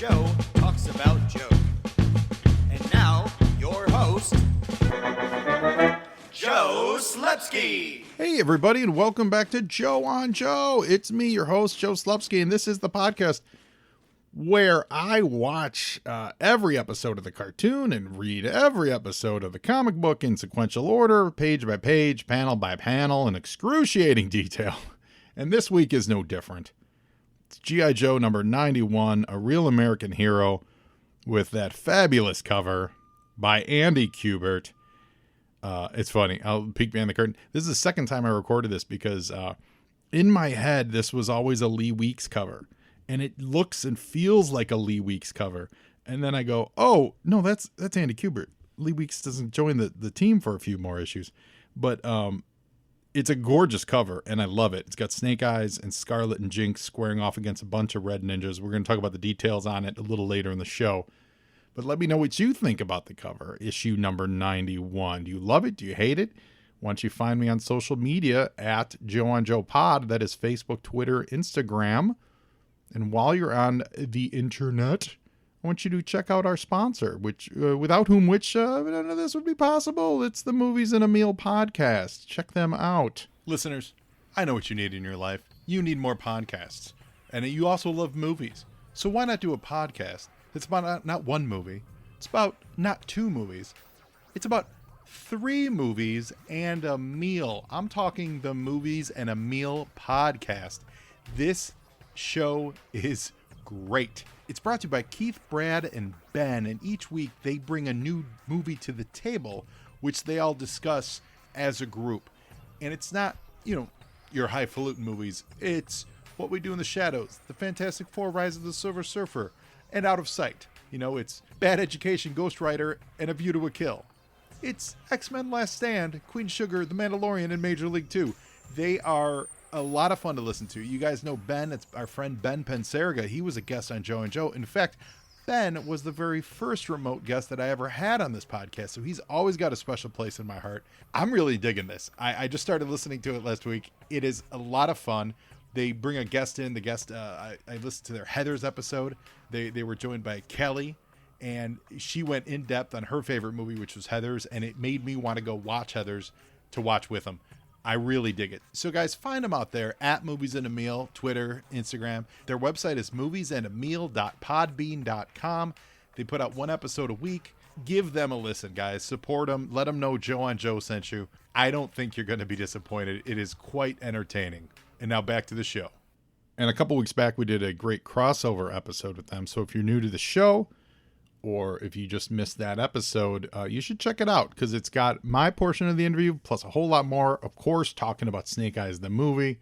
Joe talks about Joe. And now, your host, Joe Slepsky. Hey, everybody, and welcome back to Joe on Joe. It's me, your host, Joe Slepsky, and this is the podcast where I watch every episode of the cartoon and read every episode of the comic book in sequential order, page by page, panel by panel, in excruciating detail. And this week is no different. It's G.I. Joe number 91, A Real American Hero, with that fabulous cover by Andy Kubert. It's funny. I'll peek behind the curtain. This is the second time I recorded this because in my head, this was always a Lee Weeks cover. And it looks and feels like a Lee Weeks cover. And then I go, oh, no, that's Andy Kubert. Lee Weeks doesn't join the team for a few more issues. But it's a gorgeous cover, and I love it. It's got Snake Eyes and Scarlet and Jinx squaring off against a bunch of red ninjas. We're going to talk about the details on it a little later in the show. But let me know what you think about the cover, issue number 91. Do you love it? Do you hate it? Why don't you find me on social media at Joe on Joe Pod. That is Facebook, Twitter, Instagram. And while you're on the internet, I want you to check out our sponsor, which without whom none of this would be possible. It's the Movies and a Meal podcast. Check them out. Listeners, I know what you need in your life. You need more podcasts. And you also love movies. So why not do a podcast? It's about not one movie. It's about not two movies. It's about 3 movies and a meal. I'm talking the Movies and a Meal podcast. This show is great. It's brought to you by Keith, Brad, and Ben, and each week they bring a new movie to the table, which they all discuss as a group. And it's not, your highfalutin movies. It's What We Do in the Shadows, The Fantastic Four, Rise of the Silver Surfer, and Out of Sight. It's Bad Education, Ghost Rider, and A View to a Kill. It's X-Men Last Stand, Queen Sugar, The Mandalorian, and Major League 2. They are a lot of fun to listen to. You guys know Ben. It's our friend Ben Pensarga. He was a guest on Joe and Joe. In fact, Ben was the very first remote guest that I ever had on this podcast, so he's always got a special place in my heart. I'm really digging this. I just started listening to it last week. It is a lot of fun. They bring a guest in. The guest, I listened to their Heathers episode. They were joined by Kelly, and she went in depth on her favorite movie, which was Heathers, and it made me want to go watch Heathers to watch with them. I really dig it. So guys, find them out there at Movies and a Meal, Twitter, Instagram. Their website is moviesandameal.podbean.com. They put out 1 episode a week. Give them a listen, guys. Support them. Let them know Joe on Joe sent you. I don't think you're going to be disappointed. It is quite entertaining. And now back to the show. And a couple weeks back, we did a great crossover episode with them. So if you're new to the show, or if you just missed that episode, you should check it out because it's got my portion of the interview plus a whole lot more, of course, talking about Snake Eyes, the movie.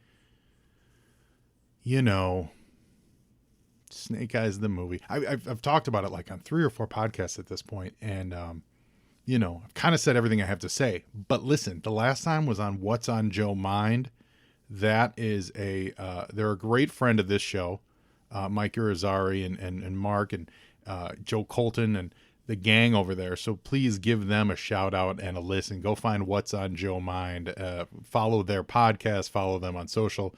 Snake Eyes, the movie. I've talked about it like on 3 or 4 podcasts at this point, and, I've kind of said everything I have to say. But listen, the last time was on What's on Joe Mind. That is they're a great friend of this show, Mike Irizarry and Mark and Joe Colton and the gang over there. So please give them a shout out and a listen. Go find What's on Joe Mind. Follow their podcast. Follow them on social.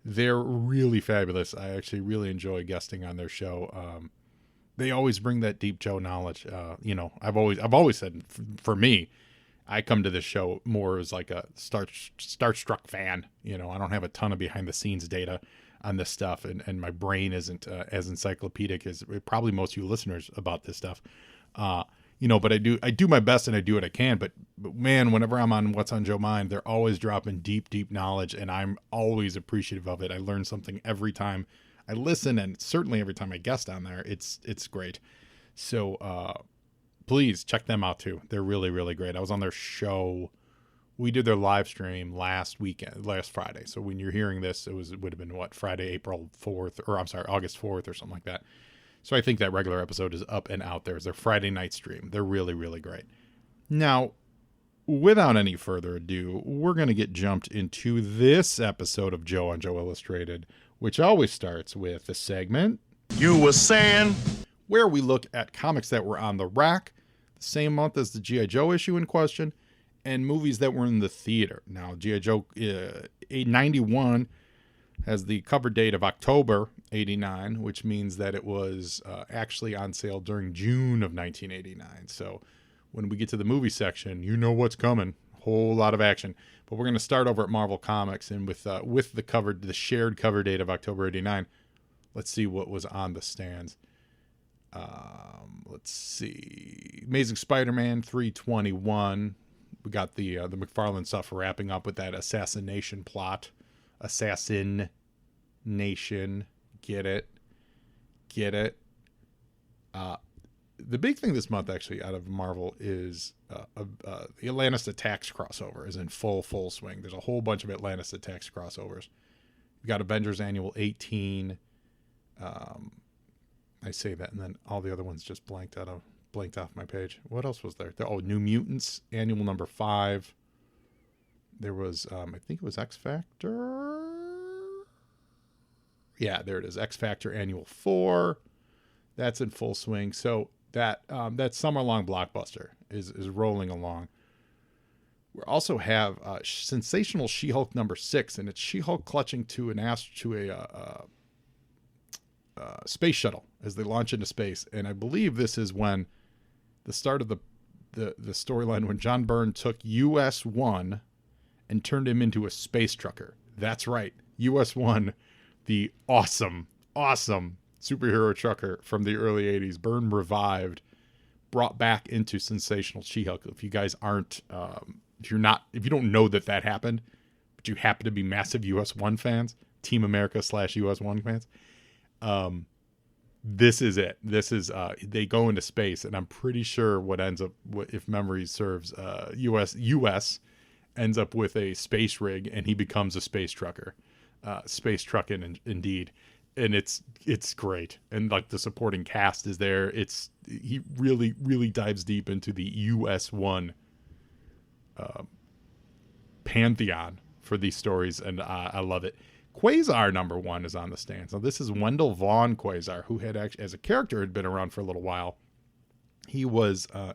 They're really fabulous. I actually really enjoy guesting on their show. They always bring that deep Joe knowledge. I've always said for me, I come to this show more as like a starstruck fan. I don't have a ton of behind the scenes data on this stuff, and my brain isn't as encyclopedic as probably most of you listeners about this stuff. But I do my best and I do what I can. But man, whenever I'm on What's on Joe Mind, they're always dropping deep knowledge, and I'm always appreciative of it. I learn something every time I listen, and certainly every time I guest on there. It's great. So please check them out too. They're really, really great. I was on their show. We did their live stream last Friday. So when you're hearing this, it would have been Friday, August 4th or something like that. So I think that regular episode is up and out there. It's their Friday night stream. They're really, really great. Now, without any further ado, we're going to get jumped into this episode of Joe on Joe Illustrated, which always starts with the segment You were saying, where we look at comics that were on the rack the same month as the G.I. Joe issue in question, and movies that were in the theater. Now, G.I. Joe 91 has the cover date of October '89, which means that it was actually on sale during June of 1989. So when we get to the movie section, you know what's coming. Whole lot of action. But we're going to start over at Marvel Comics, and with the shared cover date of October '89. Let's see what was on the stands. Let's see. Amazing Spider-Man 321. We got the McFarlane stuff wrapping up with that assassination plot. Assassin Nation. Get it. The big thing this month, actually, out of Marvel is the Atlantis Attacks crossover is in full swing. There's a whole bunch of Atlantis Attacks crossovers. We got Avengers Annual 18. I say that, and then all the other ones just blanked off my page. What else was there? New Mutants Annual number 5. There was, I think it was X Factor. Yeah, there it is. X Factor Annual 4. That's in full swing. So that summer-long blockbuster is rolling along. We also have Sensational She-Hulk number 6, and it's She-Hulk clutching to a space shuttle as they launch into space. And I believe this is when the start of the storyline when John Byrne took US-1 and turned him into a space trucker. That's right. US-1, the awesome superhero trucker from the early 80s. Byrne revived, brought back into Sensational She-Hulk. If you guys aren't, if you don't know that happened, but you happen to be massive US-1 fans, Team America / US-1 fans, this is it. This is, they go into space, and I'm pretty sure what ends up, if memory serves, US ends up with a space rig, and he becomes a space trucker, space trucking indeed. And it's great. And like the supporting cast is there. He really dives deep into the US-1 pantheon for these stories. And I love it. Quasar number 1 is on the stand. So this is Wendell Von Quasar, who had actually, as a character, had been around for a little while. He was, I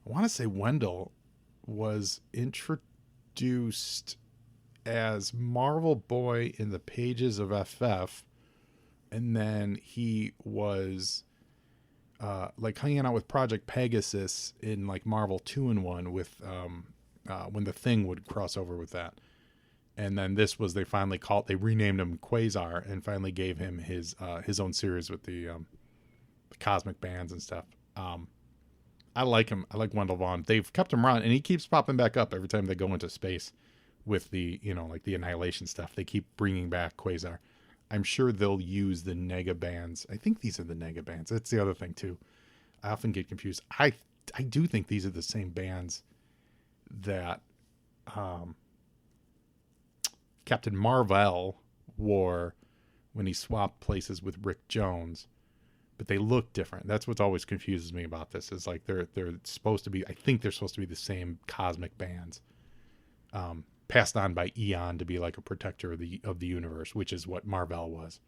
want to say Wendell was introduced as Marvel Boy in the pages of FF. And then he was like hanging out with Project Pegasus in like Marvel 2-in-1 with when the Thing would cross over with that. And then this was, they renamed him Quasar and finally gave him his own series with the cosmic bands and stuff. I like him. I like Wendell Vaughn. They've kept him around, and he keeps popping back up every time they go into space with the, like the Annihilation stuff. They keep bringing back Quasar. I'm sure they'll use the nega bands. I think these are the nega bands. That's the other thing too. I often get confused. I do think these are the same bands that Captain Marvel wore when he swapped places with Rick Jones, but they look different. That's what always confuses me about this. Is like they're supposed to be. I think they're supposed to be the same cosmic bands. Passed on by Eon to be like a protector of the universe, which is what Marvel was.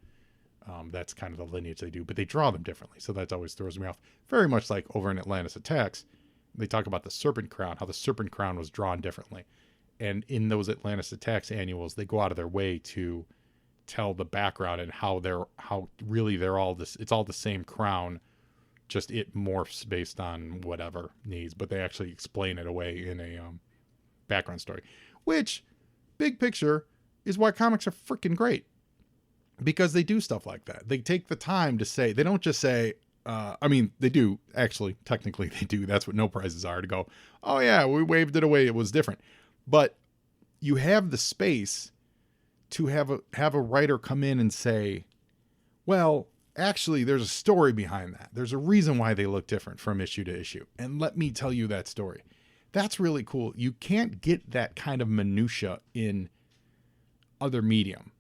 That's kind of the lineage they do, but they draw them differently, so that always throws me off. Very much like over in Atlantis Attacks, they talk about the Serpent Crown, how the Serpent Crown was drawn differently. And in those Atlantis Attacks annuals, they go out of their way to tell the background and how they're all this. It's all the same crown, just it morphs based on whatever needs. But they actually explain it away in a background story. Which, big picture, is why comics are freaking great. Because they do stuff like that. They take the time to say, they don't just say, they do, actually, technically they do. That's what no prizes are, to go, oh yeah, we waved it away, it was different. But you have the space to have a writer come in and say, well, actually, there's a story behind that. There's a reason why they look different from issue to issue. And let me tell you that story. That's really cool. You can't get that kind of minutia in other medium.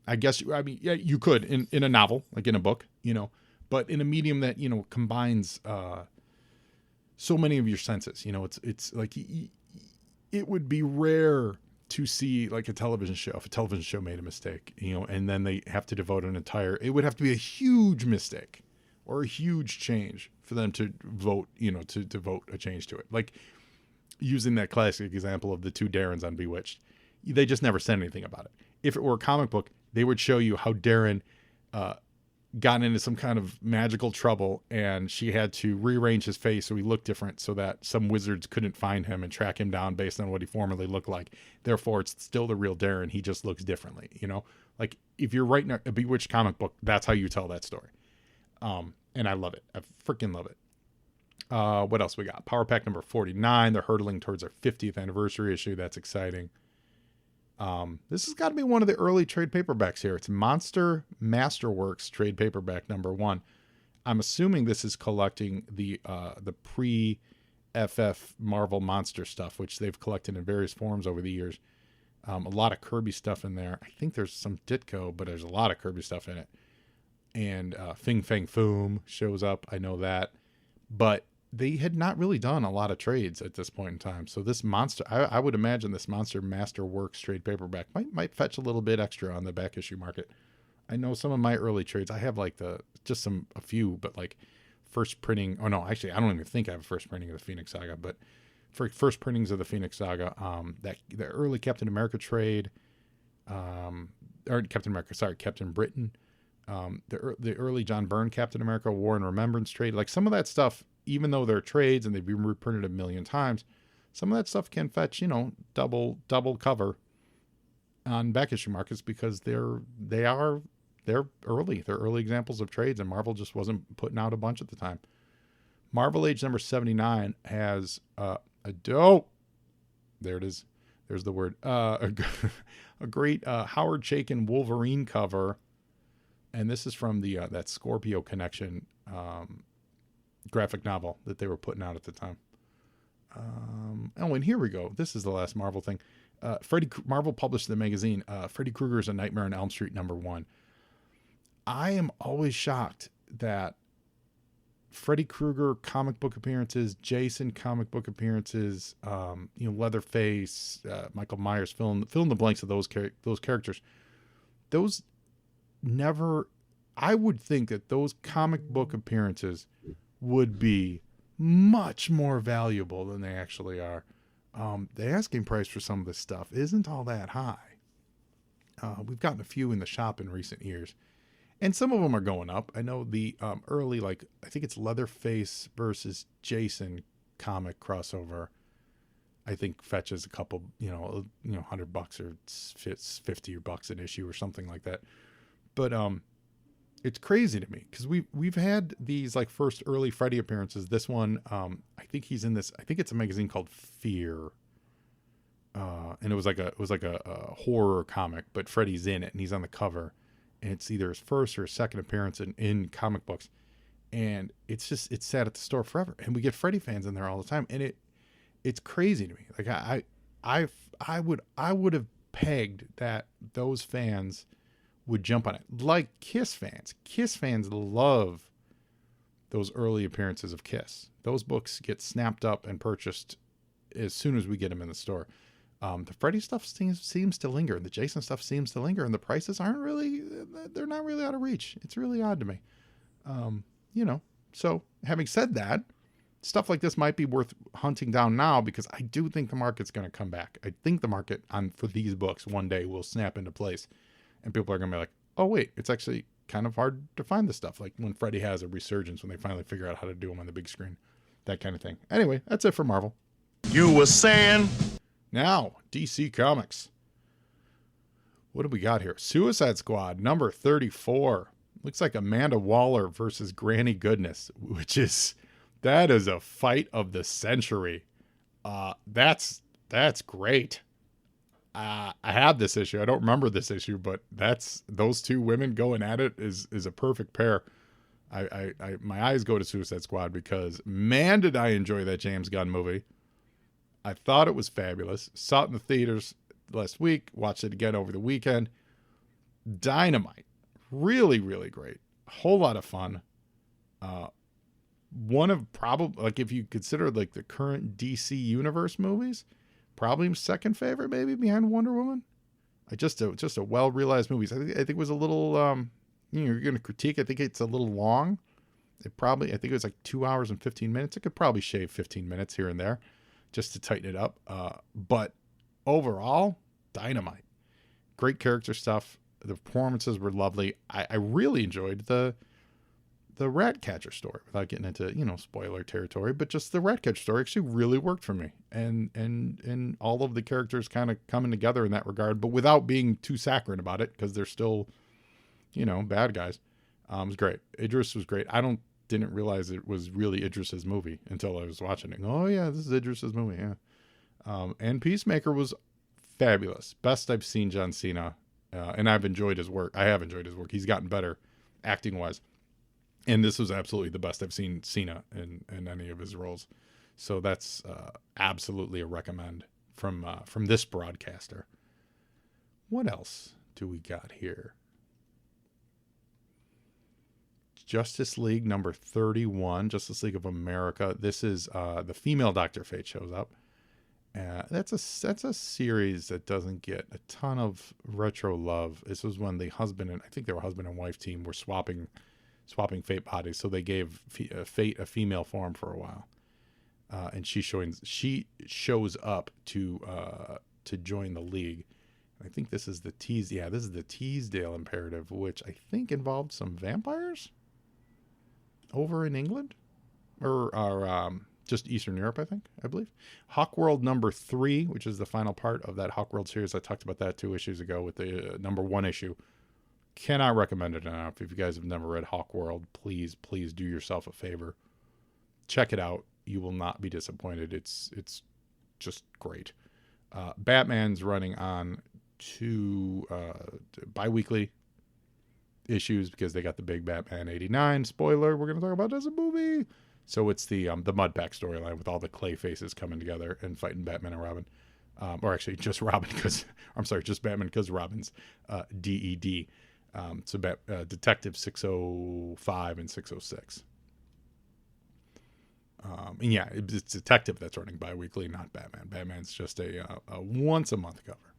I guess, you could in a novel, like in a book, but in a medium that, combines so many of your senses, it's like it would be rare to see like a television show, if a television show made a mistake, and then they have to devote it would have to be a huge mistake or a huge change for them to vote, to devote a change to it. Like using that classic example of the two Darrens on Bewitched, they just never said anything about it. If it were a comic book, they would show you how Darren gotten into some kind of magical trouble, and she had to rearrange his face so he looked different so that some wizards couldn't find him and track him down based on what he formerly looked like. Therefore, it's still the real Darren. He just looks differently, you know? Like, if you're writing a Bewitched comic book, that's how you tell that story. And I love it. I freaking love it. What else we got? Power Pack number 49. They're hurtling towards our 50th anniversary issue. That's exciting. This has got to be one of the early trade paperbacks here. It's Masterworks trade paperback number 1. I'm assuming this is collecting the pre-FF Marvel Monster stuff, which they've collected in various forms over the years. A lot of Kirby stuff in there. I think there's some Ditko, but there's a lot of Kirby stuff in it. And Fing Fang Foom shows up. I know that. But they had not really done a lot of trades at this point in time. So this monster, I would imagine this Masterworks trade paperback might fetch a little bit extra on the back issue market. I know some of my early trades, I have like a few, but like first printing. Oh no, actually, I don't even think I have a first printing of the Phoenix Saga, but for first printings of the Phoenix Saga, the early Captain America trade, or Captain Britain, the early John Byrne Captain America War and Remembrance trade, like some of that stuff, even though they're trades and they've been reprinted a million times, some of that stuff can fetch, double cover on back issue markets because they're early. They're early examples of trades, and Marvel just wasn't putting out a bunch at the time. Marvel Age number 79 has a dope. There it is. There's the word. A great Howard Chaykin Wolverine cover. And this is from the that Scorpio Connection graphic novel that they were putting out at the time. And here we go. This is the last Marvel thing. Marvel published the magazine, Freddy Krueger's A Nightmare on Elm Street number 1. I am always shocked that Freddy Krueger comic book appearances, Jason comic book appearances, Leatherface, Michael Myers, fill in the blanks of those characters. Those never, I would think that those comic book appearances would be much more valuable than they actually are. The asking price for some of this stuff isn't all that high. We've gotten a few in the shop in recent years, and some of them are going up. I know the early, I think it's Leatherface versus Jason comic crossover, I think fetches a couple, $100 or $50 an issue or something like that. But it's crazy to me because we've had these first early Freddy appearances. This one, I think he's in this. I think it's a magazine called Fear, and it was like a horror comic, but Freddy's in it and he's on the cover, and it's either his first or his second appearance in comic books, and it's sat at the store forever, and we get Freddy fans in there all the time, and it's crazy to me. I would have pegged that those fans would jump on it, like Kiss fans. Kiss fans love those early appearances of Kiss. Those books get snapped up and purchased as soon as we get them in the store. The Freddy stuff seems to linger, and the Jason stuff seems to linger, and the prices they're not really out of reach. It's really odd to me. So having said that, stuff like this might be worth hunting down now because I do think the market's going to come back. I think the market for these books one day will snap into place. And people are going to be like, oh, wait, it's actually kind of hard to find this stuff. Like when Freddy has a resurgence, when they finally figure out how to do them on the big screen, that kind of thing. Anyway, that's it for Marvel. You were saying? Now, DC Comics. What do we got here? Suicide Squad, number 34. Looks like Amanda Waller versus Granny Goodness, that is a fight of the century. That's great. I had this issue. I don't remember this issue, but those two women going at it is a perfect pair. My eyes go to Suicide Squad because man, did I enjoy that James Gunn movie. I thought it was fabulous. Saw it in the theaters last week. Watched it again over the weekend. Dynamite. Really, really great. A whole lot of fun. One of probably, if you consider the current DC Universe movies, probably second favorite, maybe behind Wonder Woman. Just a well-realized movie. I think it was a little, you're going to critique. I think it's a little long. I think it was 2 hours and 15 minutes. It could probably shave 15 minutes here and there just to tighten it up. But overall, dynamite. Great character stuff. The performances were lovely. I really enjoyed the Ratcatcher story, without getting into, spoiler territory, but just the Ratcatcher story actually really worked for me. And all of the characters kind of coming together in that regard, but without being too saccharine about it, because they're still, bad guys. It was great. Idris was great. Didn't realize it was really Idris's movie until I was watching it. Oh yeah, this is Idris's movie. Yeah. And Peacemaker was fabulous. Best I've seen John Cena. And I've enjoyed his work. I have enjoyed his work. He's gotten better acting wise. And this was absolutely the best I've seen Cena in any of his roles. So that's absolutely a recommend from this broadcaster. What else do we got here? Justice League number 31, Justice League of America. This is the female Dr. Fate shows up. That's a series that doesn't get a ton of retro love. This was when the husband and I think they were husband and wife team were swapping Fate bodies, so they gave Fate a female form for a while, and she shows up to join the League. I think this is the Teesdale Imperative, which I think involved some vampires over in England, or just Eastern Europe, I believe. Hawkworld number 3, which is the final part of that Hawkworld series. I talked about that 2 issues ago with the number 1 issue. Cannot recommend it enough. If you guys have never read Hawkworld, please do yourself a favor. Check it out. You will not be disappointed. It's just great. Batman's running on 2 bi-weekly issues because they got the big Batman 89 spoiler we're going to talk about as a movie. So it's the Mudpack storyline with all the clay faces coming together and fighting Batman and Robin. Or actually just Robin just Batman because Robin's DED. So Detective 605 and 606. And yeah, it's Detective that's running bi-weekly, not Batman. Batman's just a once-a-month cover.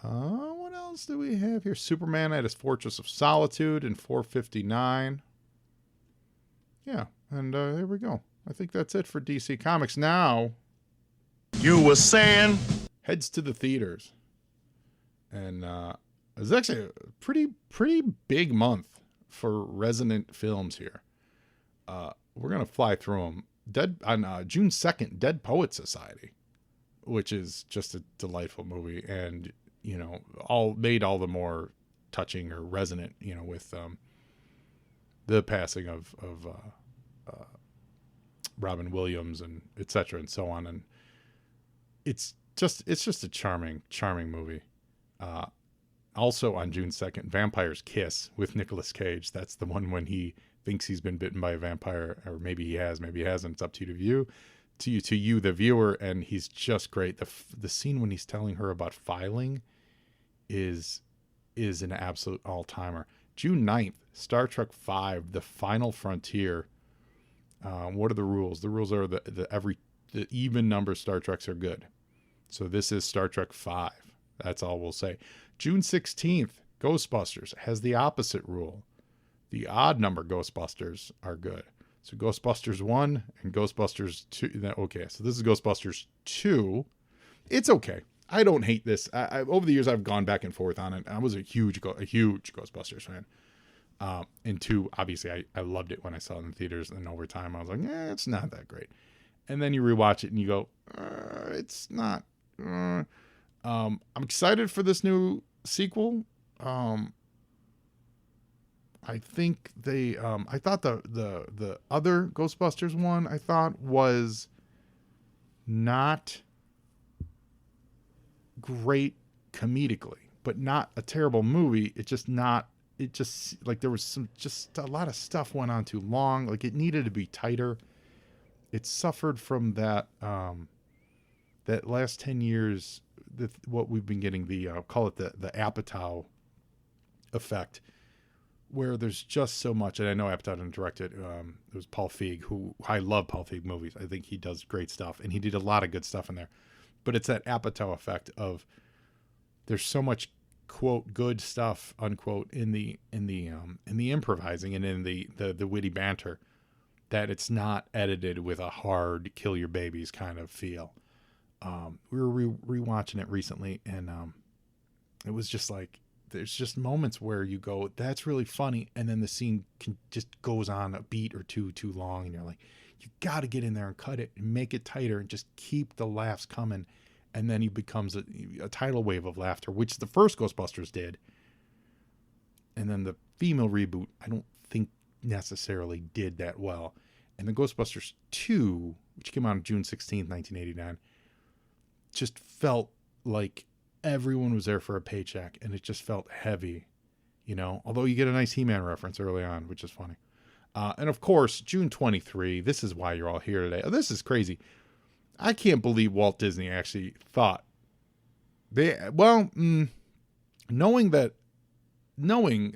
What else do we have here? Superman at his Fortress of Solitude in 459. Yeah, and there we go. I think that's it for DC Comics. Now, You were saying? heads to the theaters. And it was actually a pretty big month for resonant films here. We're going to fly through them. On June 2nd, Dead Poets Society, which is just a delightful movie and, made all the more touching or resonant, with the passing of Robin Williams and et cetera and so on. And it's just a charming movie. Also on June 2nd, Vampire's Kiss with Nicolas Cage. That's the one when he thinks he's been bitten by a vampire, or maybe he has, maybe he hasn't. It's up to you, the viewer. And he's just great. The scene when he's telling her about filing is an absolute all-timer. June 9th, Star Trek V, The Final Frontier. What are the rules? The rules are the even number Star Treks are good. So this is Star Trek V. That's all we'll say. June 16th, Ghostbusters has the opposite rule. The odd number Ghostbusters are good. So Ghostbusters 1 and Ghostbusters 2. Okay, so this is Ghostbusters 2. It's okay. I don't hate this. Over the years, I've gone back and forth on it. I was a huge Ghostbusters fan. And 2, obviously, I loved it when I saw it in theaters. And over time, I was like, it's not that great. And then you rewatch it and you go, it's not. I'm excited for this new sequel. I think I thought the other Ghostbusters one I thought was not great comedically, but not a terrible movie. It just like there was just a lot of stuff went on too long. Like it needed to be tighter. It suffered from that last 10 years, what we've been getting, call it the Apatow effect, where there's just so much. And I know Apatow didn't direct it. It was Paul Feig, who I love Paul Feig movies. I think he does great stuff, and he did a lot of good stuff in there. But it's that Apatow effect of there's so much quote good stuff unquote in the improvising and in the witty banter that it's not edited with a hard kill your babies kind of feel. We were rewatching it recently, and it was just like there's just moments where you go, that's really funny. And then the scene just goes on a beat or two too long. And you're like, you got to get in there and cut it and make it tighter and just keep the laughs coming. And then he becomes a tidal wave of laughter, which the first Ghostbusters did. And then the female reboot, I don't think necessarily did that well. And the Ghostbusters 2, which came out on June 16th, 1989, just felt like everyone was there for a paycheck, and it just felt heavy, although you get a nice He-Man reference early on, which is funny. And of course, June 23, this is why you're all here today. Oh, this is crazy. I can't believe Walt Disney actually thought knowing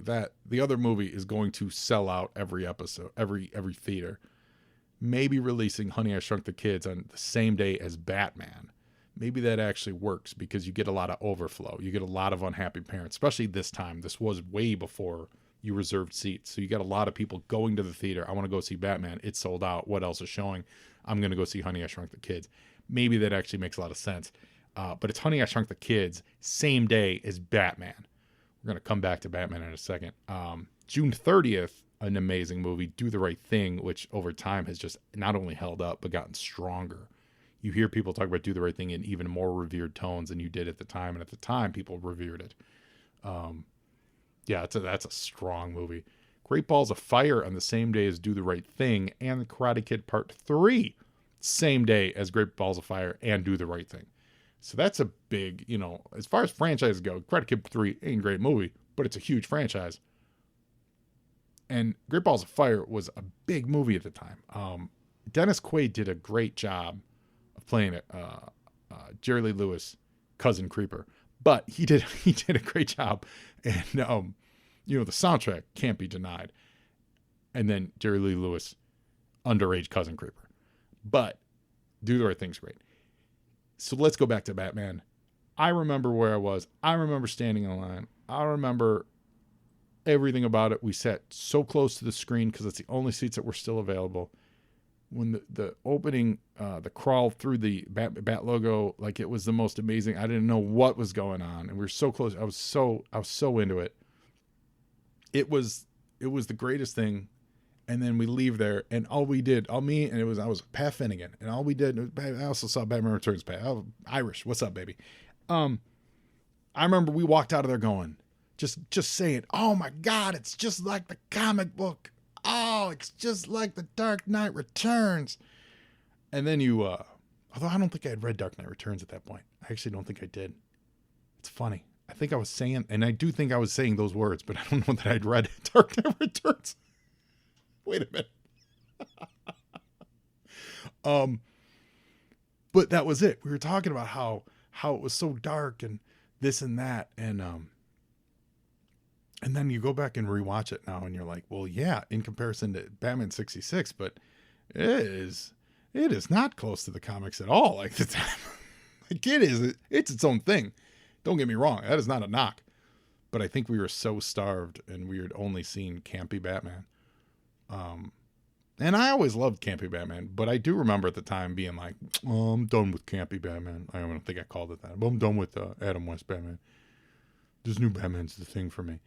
that the other movie is going to sell out every episode, every theater, maybe releasing Honey, I Shrunk the Kids on the same day as Batman. Maybe that actually works because you get a lot of overflow. You get a lot of unhappy parents, especially this time. This was way before you reserved seats. So you got a lot of people going to the theater. I want to go see Batman. It's sold out. What else is showing? I'm going to go see Honey, I Shrunk the Kids. Maybe that actually makes a lot of sense. But it's Honey, I Shrunk the Kids, same day as Batman. We're going to come back to Batman in a second. June 30th, an amazing movie, Do the Right Thing, which over time has just not only held up, but gotten stronger. You hear people talk about Do the Right Thing in even more revered tones than you did at the time. And at the time, people revered it. That's a strong movie. Great Balls of Fire on the same day as Do the Right Thing, and The Karate Kid Part 3, same day as Great Balls of Fire and Do the Right Thing. So that's a big, as far as franchises go, Karate Kid 3 ain't a great movie, but it's a huge franchise. And Great Balls of Fire was a big movie at the time. Dennis Quaid did a great job of playing it, Jerry Lee Lewis, cousin Creeper. But he did a great job. And, the soundtrack can't be denied. And then Jerry Lee Lewis, underage cousin Creeper. But Do the Right Thing's great. So let's go back to Batman. I remember where I was. I remember standing in line. I remember everything about it. We sat so close to the screen because it's the only seats that were still available. When the opening, the crawl through the bat logo, like it was the most amazing. I didn't know what was going on, and we were so close. I was so into it. It was the greatest thing. And then we leave there, and all we did, I was Pat Finnegan, and all we did, I also saw Batman Returns. Pat, Irish, what's up, baby? I remember we walked out of there going, just saying, oh my God, it's just like the comic book. Oh, it's just like the Dark Knight Returns. And then although I don't think I had read Dark Knight Returns at that point. I actually don't think I did. It's funny. I think I was saying, and I do think I was saying those words, but I don't know that I'd read Dark Knight Returns. Wait a minute. But that was it. We were talking about how it was so dark and this and that. And then you go back and rewatch it now and you're like, well, yeah, in comparison to Batman 66, but it is not close to the comics at all. Like it's its own thing. Don't get me wrong. That is not a knock, but I think we were so starved and we had only seen campy Batman. And I always loved campy Batman, but I do remember at the time being like, oh, I'm done with campy Batman. I don't think I called it that, but I'm done with Adam West Batman. This new Batman's the thing for me.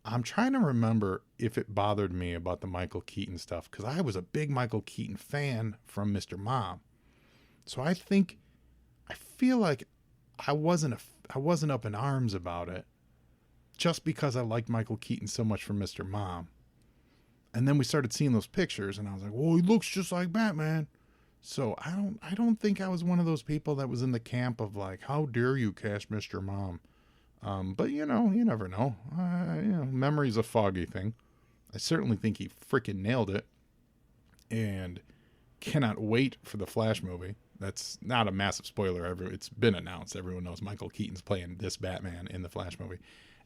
I'm trying to remember if it bothered me about the Michael Keaton stuff, because I was a big Michael Keaton fan from Mr. Mom. So I feel like I wasn't up in arms about it just because I liked Michael Keaton so much from Mr. Mom. And then we started seeing those pictures and I was like, well, he looks just like Batman. So I don't think I was one of those people that was in the camp of like, how dare you cast Mr. Mom? But you never know. Memory's a foggy thing. I certainly think he freaking nailed it and cannot wait for the Flash movie. That's not a massive spoiler. It's been announced. Everyone knows Michael Keaton's playing this Batman in the Flash movie.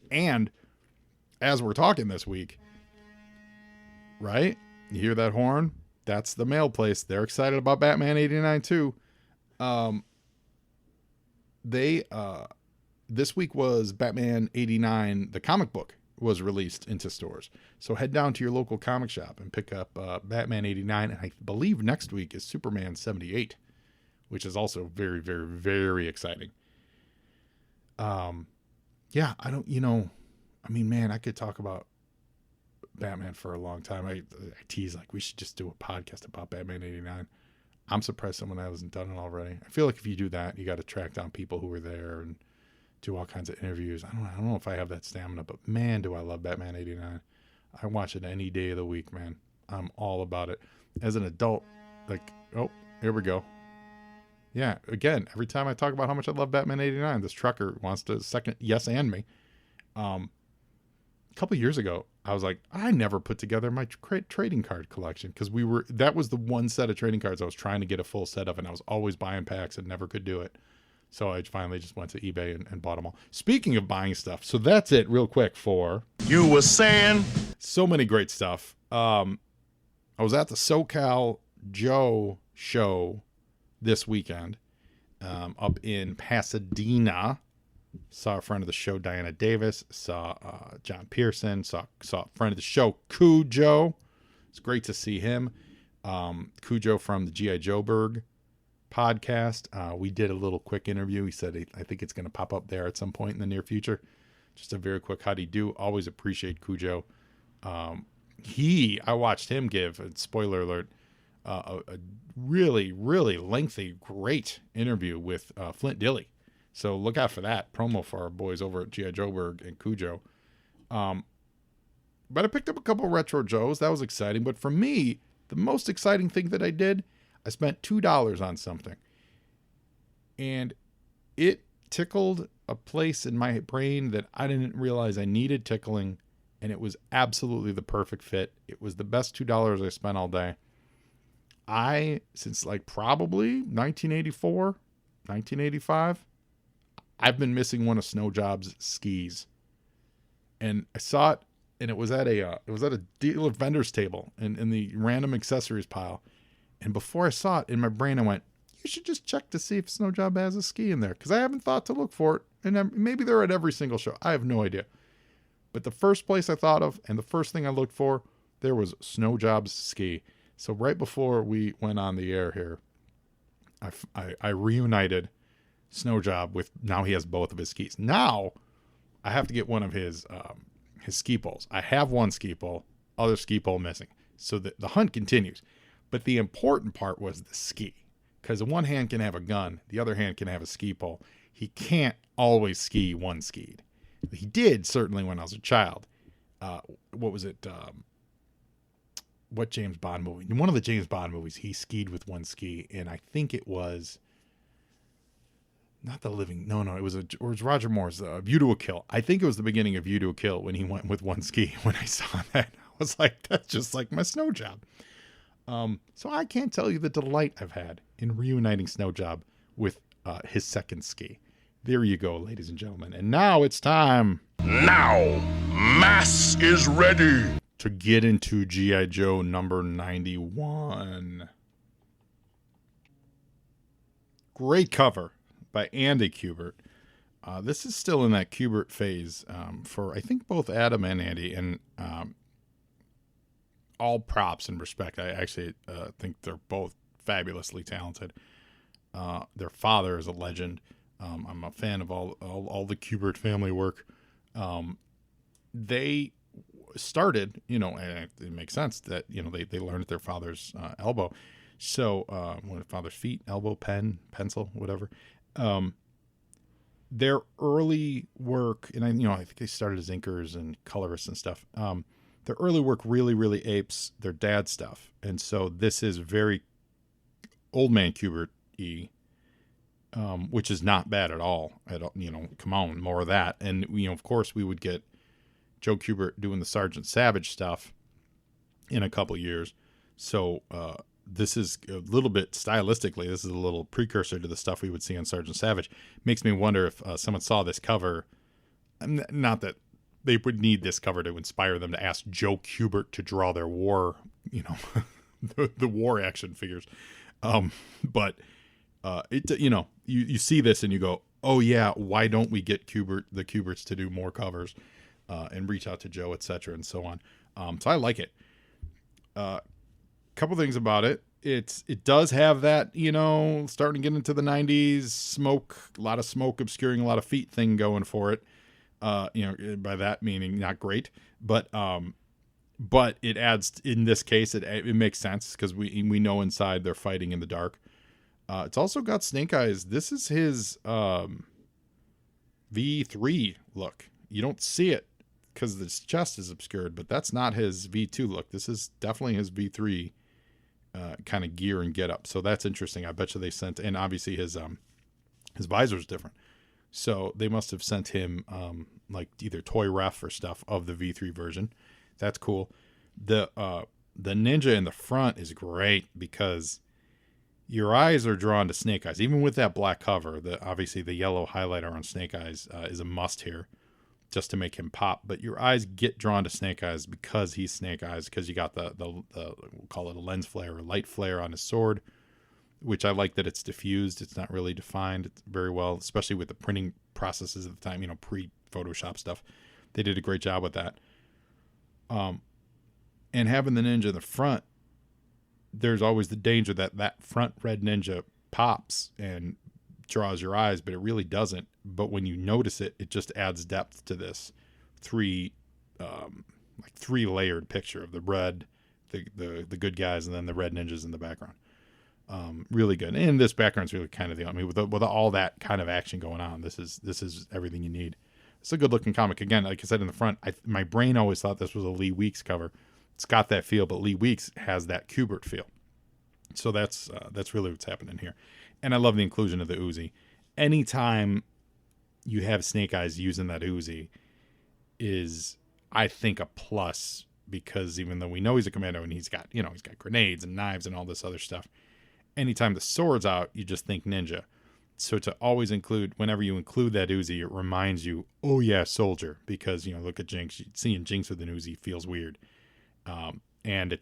And as we're talking this week, right? You hear that horn? That's the mail place. They're excited about Batman 89 too. This week was Batman 89, the comic book was released into stores. So head down to your local comic shop and pick up Batman 89. And I believe next week is Superman 78, which is also very, very, very exciting. I mean, man, I could talk about Batman for a long time. I tease like we should just do a podcast about Batman 89. I'm surprised someone hasn't done it already. I feel like if you do that, you got to track down people who were there and do all kinds of interviews. I don't know if I have that stamina, but man, do I love Batman 89. I watch it any day of the week, man. I'm all about it. As an adult, like, oh, here we go. Yeah, again, every time I talk about how much I love Batman 89, this trucker wants to second yes and me. A couple years ago, I was like, I never put together my trading card collection because that was the one set of trading cards I was trying to get a full set of, and I was always buying packs and never could do it. So I finally just went to eBay and bought them all. Speaking of buying stuff, so that's it real quick for... You were saying? So many great stuff. I was at the SoCal Joe show this weekend up in Pasadena. Saw a friend of the show, Diana Davis. Saw John Pearson. Saw a friend of the show, Cujo. It's great to see him. Cujo from the G.I. Joeberg podcast. We did a little quick interview. He said, I think it's going to pop up there at some point in the near future. Just a very quick howdy do. Always appreciate Cujo. I watched him give, spoiler alert, a really, really lengthy, great interview with Flint Dille. So look out for that promo for our boys over at G.I. Joeberg and Cujo. But I picked up a couple of Retro Joes. That was exciting. But for me, the most exciting thing that I did, I spent $2 on something. And it tickled a place in my brain that I didn't realize I needed tickling. And it was absolutely the perfect fit. It was the best $2 I spent all day. Since like probably 1984, 1985, I've been missing one of Snowjob's skis. And I saw it, and it was at a dealer vendor's table in the random accessories pile. And before I saw it, in my brain I went, you should just check to see if Snowjob has a ski in there, because I haven't thought to look for it. And maybe they're at every single show. I have no idea. But the first place I thought of, and the first thing I looked for, there was Snowjob's ski. So right before we went on the air here, I reunited Snowjob with, now he has both of his skis. Now I have to get one of his ski poles. I have one ski pole, other ski pole missing. So the hunt continues. But the important part was the ski, because one hand can have a gun, the other hand can have a ski pole. He can't always ski one skied. He did certainly when I was a child. What was it? What James Bond movie? In one of the James Bond movies, he skied with one ski, and I think it was not The Living. No, it was Roger Moore's View to a Kill. I think it was the beginning of View to a Kill when he went with one ski. When I saw that, I was like, that's just like my Snowjob. So I can't tell you the delight I've had in reuniting Snowjob with his second ski. There you go, ladies and gentlemen. And now it's time. Now, mass is ready to get into G.I. Joe number 91. Great cover by Andy Kubert. This is still in that Kubert phase for, I think, both Adam and Andy. And all props and respect. I actually think they're both fabulously talented. Their father is a legend. I'm a fan of all the Kubert family work. They started, and it makes sense that, they learned at their father's elbow. So, father's feet, elbow, pen, pencil, whatever. Their early work, and I think they started as inkers and colorists and stuff. Their early work really, really apes their dad's stuff. And so this is very old man Kubert-y. Which is not bad at all. Come on, more of that. And, of course, we would get Joe Kubert doing the Sergeant Savage stuff in a couple years. So this is a little bit stylistically, this is a little precursor to the stuff we would see on Sergeant Savage. Makes me wonder if someone saw this cover. Not that they would need this cover to inspire them to ask Joe Kubert to draw their war, the war action figures. But you see this and you go, oh yeah, why don't we get the Kuberts to do more covers and reach out to Joe, etc. and so on. So I like it. Couple things about it. It does have that, starting to get into the 90s, a lot of smoke obscuring a lot of feet thing going for it. By that meaning not great, but it adds, in this case, it makes sense because we know inside they're fighting in the dark. It's also got Snake Eyes. This is his V3 look. You don't see it because his chest is obscured, but that's not his V2 look. This is definitely his V3 kind of gear and get up. So that's interesting. I bet you they sent, and obviously his visor is different. So they must have sent him like either toy ref or stuff of the V3 version. That's cool. The ninja in the front is great because your eyes are drawn to Snake Eyes. Even with that black cover, obviously the yellow highlighter on Snake Eyes is a must here just to make him pop. But your eyes get drawn to Snake Eyes because he's Snake Eyes, because you got the we'll call it a lens flare or light flare on his sword, which I like that it's diffused. It's not really defined very well, especially with the printing processes at the time, pre-Photoshop stuff. They did a great job with that. And having the ninja in the front, there's always the danger that front red ninja pops and draws your eyes, but it really doesn't. But when you notice it, it just adds depth to this three layered picture of the red, the good guys, and then the red ninjas in the background. Really good. And this background's really kind of with all that kind of action going on, this is everything you need. It's a good looking comic. Again, like I said in the front, my brain always thought this was a Lee Weeks cover. It's got that feel, but Lee Weeks has that Kubert feel. So that's really what's happening here. And I love the inclusion of the Uzi. Anytime you have Snake Eyes using that Uzi is, I think, a plus, because even though we know he's a commando and he's got grenades and knives and all this other stuff, anytime the sword's out, you just think ninja. So to always include, whenever you include that Uzi, it reminds you, oh yeah, soldier, because, look at Jinx. Seeing Jinx with an Uzi feels weird. And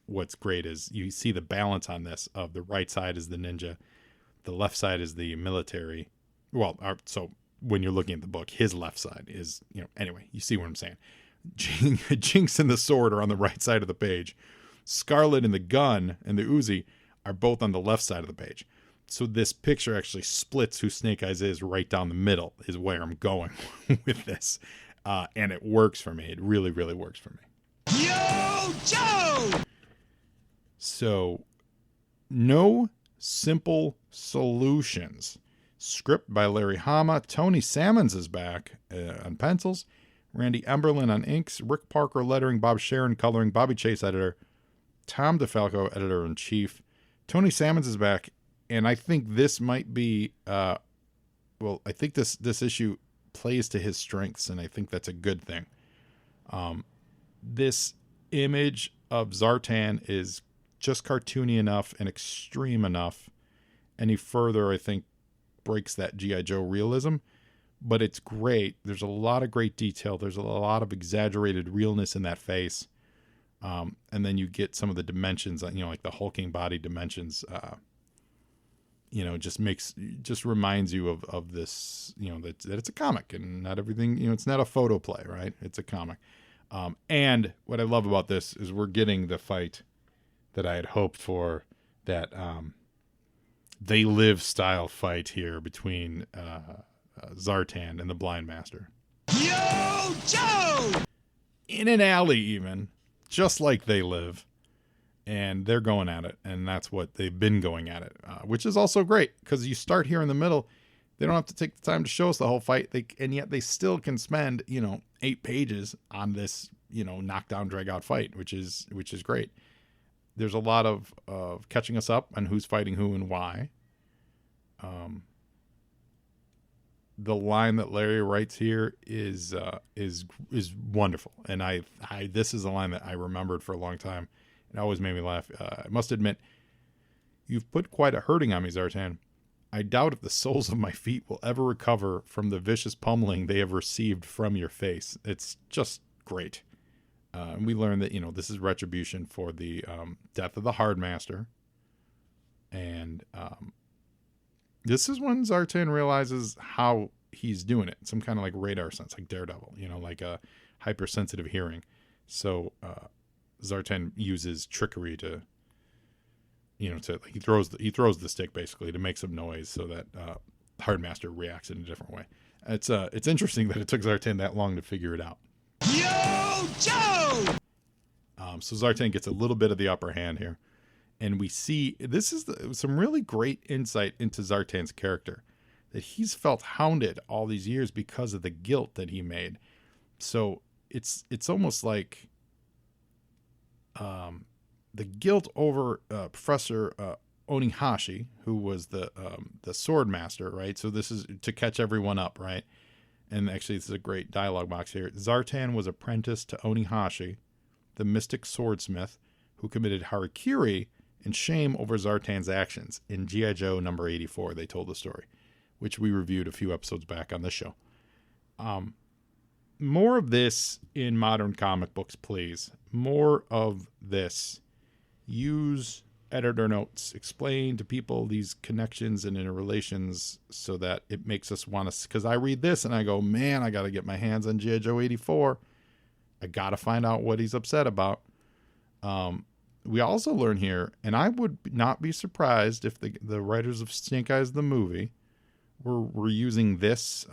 what's great is you see the balance on this of the right side is the ninja, the left side is the military. Well, so when you're looking at the book, his left side is, anyway, you see what I'm saying. Jinx and the sword are on the right side of the page. Scarlet and the gun and the Uzi are both on the left side of the page. So this picture actually splits who Snake Eyes is right down the middle, is where I'm going with this. And it works for me. It really, really works for me. Yo, Joe! So, No Simple Solutions. Script by Larry Hama. Tony Salmons is back on pencils. Randy Emberlin on inks. Rick Parker lettering. Bob Sharon coloring. Bobby Chase editor. Tom DeFalco editor-in-chief. Tony Salmons is back, and I think this might be, I think this issue plays to his strengths, and I think that's a good thing. This image of Zartan is just cartoony enough and extreme enough. Any further, I think, breaks that G.I. Joe realism, but it's great. There's a lot of great detail. There's a lot of exaggerated realness in that face. And then you get some of the dimensions, like the hulking body dimensions, just reminds you of this, that it's a comic and not everything, it's not a photo play, right? It's a comic. And what I love about this is we're getting the fight that I had hoped for, that They Live style fight here between Zartan and the Blind Master. Yo, Joe! In an alley even, just like They Live. And they're going at it, and that's what they've been going at it, which is also great, because you start here in the middle. They don't have to take the time to show us the whole fight, and yet they still can spend 8 pages on this knockdown drag out fight, which is great. There's a lot of catching us up on who's fighting who and why. The line that Larry writes here is wonderful, and I this is a line that I remembered for a long time. It always made me laugh. I must admit, you've put quite a hurting on me, Zartan. I doubt if the soles of my feet will ever recover from the vicious pummeling they have received from your face. It's just great. And we learn that, this is retribution for the death of the Hard Master. And this is when Zartan realizes how he's doing it. Some kind of like radar sense, like Daredevil, like a hypersensitive hearing. So Zartan uses trickery to he throws the stick basically to make some noise so that Hard Master reacts in a different way. It's interesting that it took Zartan that long to figure it out. Yo, Joe! So Zartan gets a little bit of the upper hand here. And we see, this is some really great insight into Zartan's character. That he's felt hounded all these years because of the guilt that he made. So it's almost like the guilt over Professor Onihashi, who was the sword master, right? So this is to catch everyone up, right? And actually, this is a great dialogue box here. Zartan was apprenticed to Onihashi, the mystic swordsmith, who committed harakiri and shame over Zartan's actions. In G.I. Joe number 84, they told the story, which we reviewed a few episodes back on this show. More of this in modern comic books, please. More of this. Use editor notes. Explain to people these connections and interrelations so that it makes us want to... Because I read this and I go, man, I got to get my hands on G.I. Joe 84. I got to find out what he's upset about. We also learn here, and I would not be surprised if the writers of Snake Eyes the movie were using this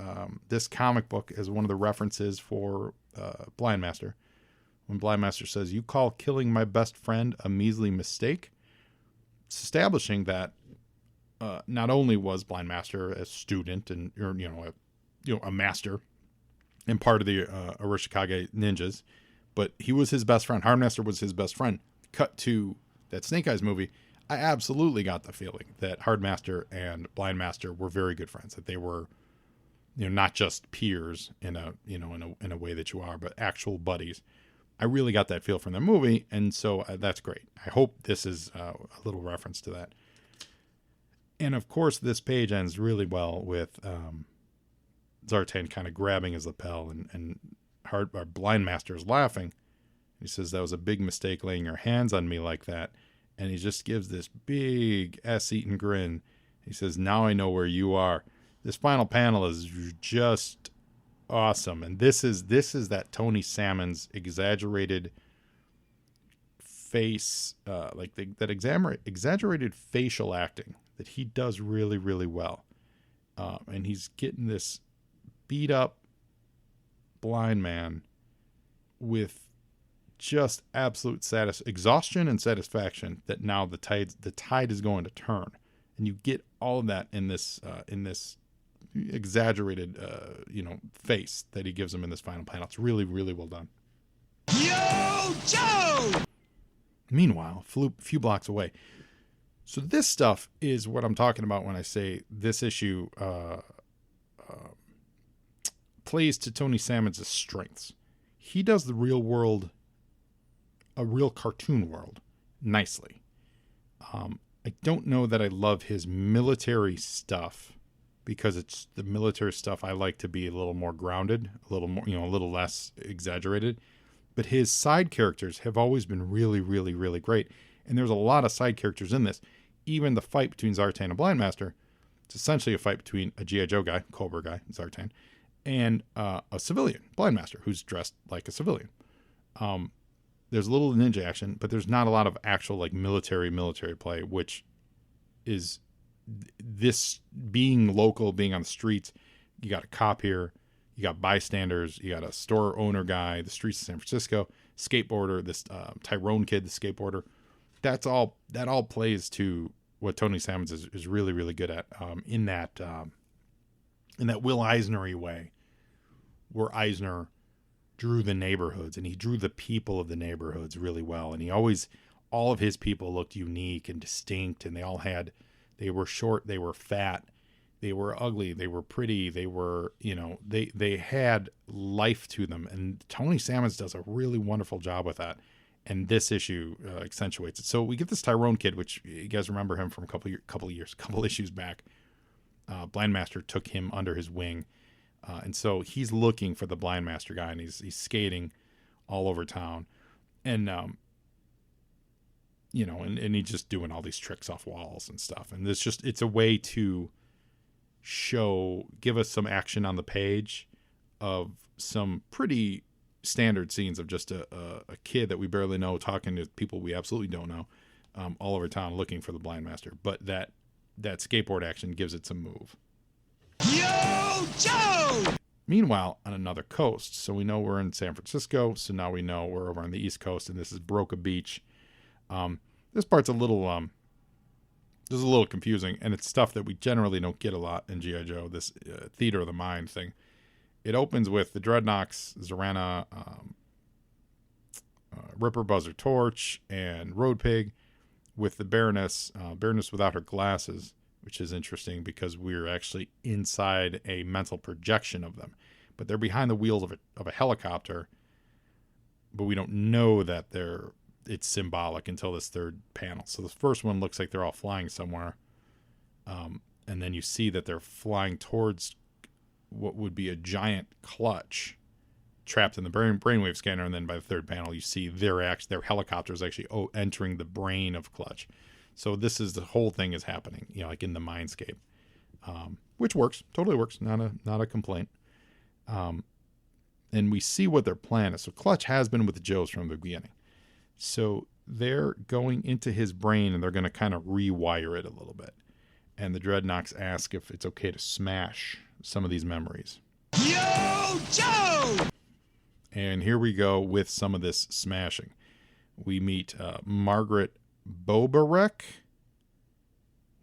comic book as one of the references for Blind Master. When Blind Master says, "You call killing my best friend a measly mistake," it's establishing that not only was Blind Master a student and a master and part of the Arashikage ninjas, but he was his best friend. Hardmaster was his best friend. Cut to that Snake Eyes movie, I absolutely got the feeling that Hardmaster and Blind Master were very good friends. That they were, not just peers in a way that you are, but actual buddies. I really got that feel from the movie, and so that's great. I hope this is a little reference to that. And of course, this page ends really well with Zartan kind of grabbing his lapel, and Blind Master is laughing. He says, "That was a big mistake laying your hands on me like that." And he just gives this big ass-eaten grin. He says, "Now I know where you are." This final panel is just awesome. And this is that Tony Salmon's exaggerated face, that exaggerated facial acting that he does really, really well. And he's getting this beat up blind man with just absolute exhaustion and satisfaction that now the tide is going to turn, and you get all of that in this exaggerated face that he gives him in this final panel. It's really, really well done. Yo, Joe! Meanwhile, a few blocks away. So this stuff is what I'm talking about when I say this issue plays to Tony Salmon's strengths. He does the real world, a real cartoon world, nicely. I don't know that I love his military stuff, because it's the military stuff I like to be a little more grounded, a little more, a little less exaggerated. But his side characters have always been really, really, really great. And there's a lot of side characters in this. Even the fight between Zartan and Blind Master, it's essentially a fight between a G.I. Joe guy, Cobra guy, Zartan, and a civilian, Blind Master, who's dressed like a civilian. There's a little ninja action, but there's not a lot of actual military play, which is this being local, being on the streets. You got a cop here, you got bystanders, you got a store owner guy, the streets of San Francisco, skateboarder, this Tyrone kid, the skateboarder. That all plays to what Tony Salmons is really, really good at in that Will Eisner-y way, where Eisner drew the neighborhoods, and he drew the people of the neighborhoods really well. And all of his people looked unique and distinct, and they were short, they were fat, they were ugly, they were pretty, they were, they had life to them. And Tony Salmons does a really wonderful job with that. And this issue accentuates it. So we get this Tyrone kid, which you guys remember him from a couple issues back. Blind Master took him under his wing. And so he's looking for the Blind Master guy, and he's skating all over town. And, and he's just doing all these tricks off walls and stuff. And it's a way to give us some action on the page of some pretty standard scenes of just a kid that we barely know talking to people we absolutely don't know all over town looking for the Blind Master. But that skateboard action gives it some move. Yo, Joe! Meanwhile, on another coast, so we know we're in San Francisco, so now we know we're over on the East Coast, and this is Broca Beach. This part's a little confusing, and it's stuff that we generally don't get a lot in G.I. Joe, this theater of the mind thing. It opens with the Dreadnoks, Zartan, Ripper, Buzzer, Torch, and Road Pig, with the Baroness without her glasses, which is interesting because we're actually inside a mental projection of them. But they're behind the wheels of a helicopter, but we don't know that it's symbolic until this third panel. So the first one looks like they're all flying somewhere, and then you see that they're flying towards what would be a giant clutch trapped in the brainwave scanner, and then by the third panel you see their helicopters actually entering the brain of Clutch. So the whole thing is happening, like in the mindscape, which works, totally works, not a complaint. And we see what their plan is. So Clutch has been with the Joes from the beginning. So they're going into his brain and they're going to kind of rewire it a little bit. And the Dreadnoks ask if it's okay to smash some of these memories. Yo, Joe! And here we go with some of this smashing. We meet Margaret Boberek.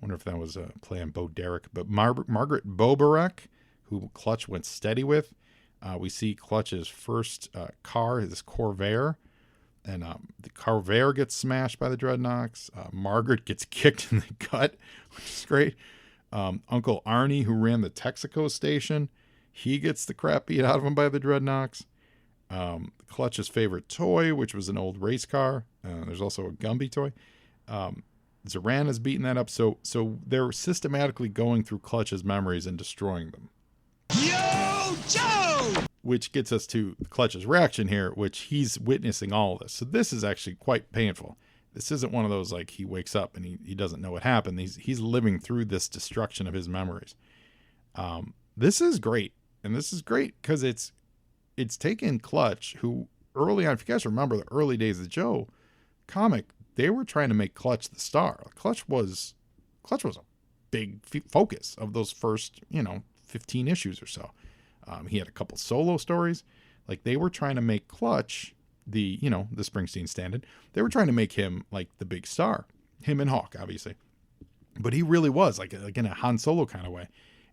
Wonder if that was a play on Bo Derek, but Margaret Boberek, who Clutch went steady with. We see Clutch's first car, his Corvair, and the Corvair gets smashed by the Dreadnoks. Margaret gets kicked in the gut, which is great. Uncle Arnie, who ran the Texaco station, he gets the crap beat out of him by the Dreadnoks. Clutch's favorite toy, which was an old race car. There's also a Gumby toy. Zartan is beating that up. So they're systematically going through Clutch's memories and destroying them. Yo, Joe! Which gets us to Clutch's reaction here, which he's witnessing all of this. So this is actually quite painful. This isn't one of those like he wakes up and he doesn't know what happened. He's living through this destruction of his memories. This is great. And this is great because it's taken Clutch, who early on, if you guys remember the early days of the Joe comic, they were trying to make Clutch the star. Clutch was a big focus of those first, 15 issues or so. He had a couple solo stories. Like they were trying to make Clutch the Springsteen stand-in. They were trying to make him like the big star, him and Hawk, obviously. But he really was like in a Han Solo kind of way.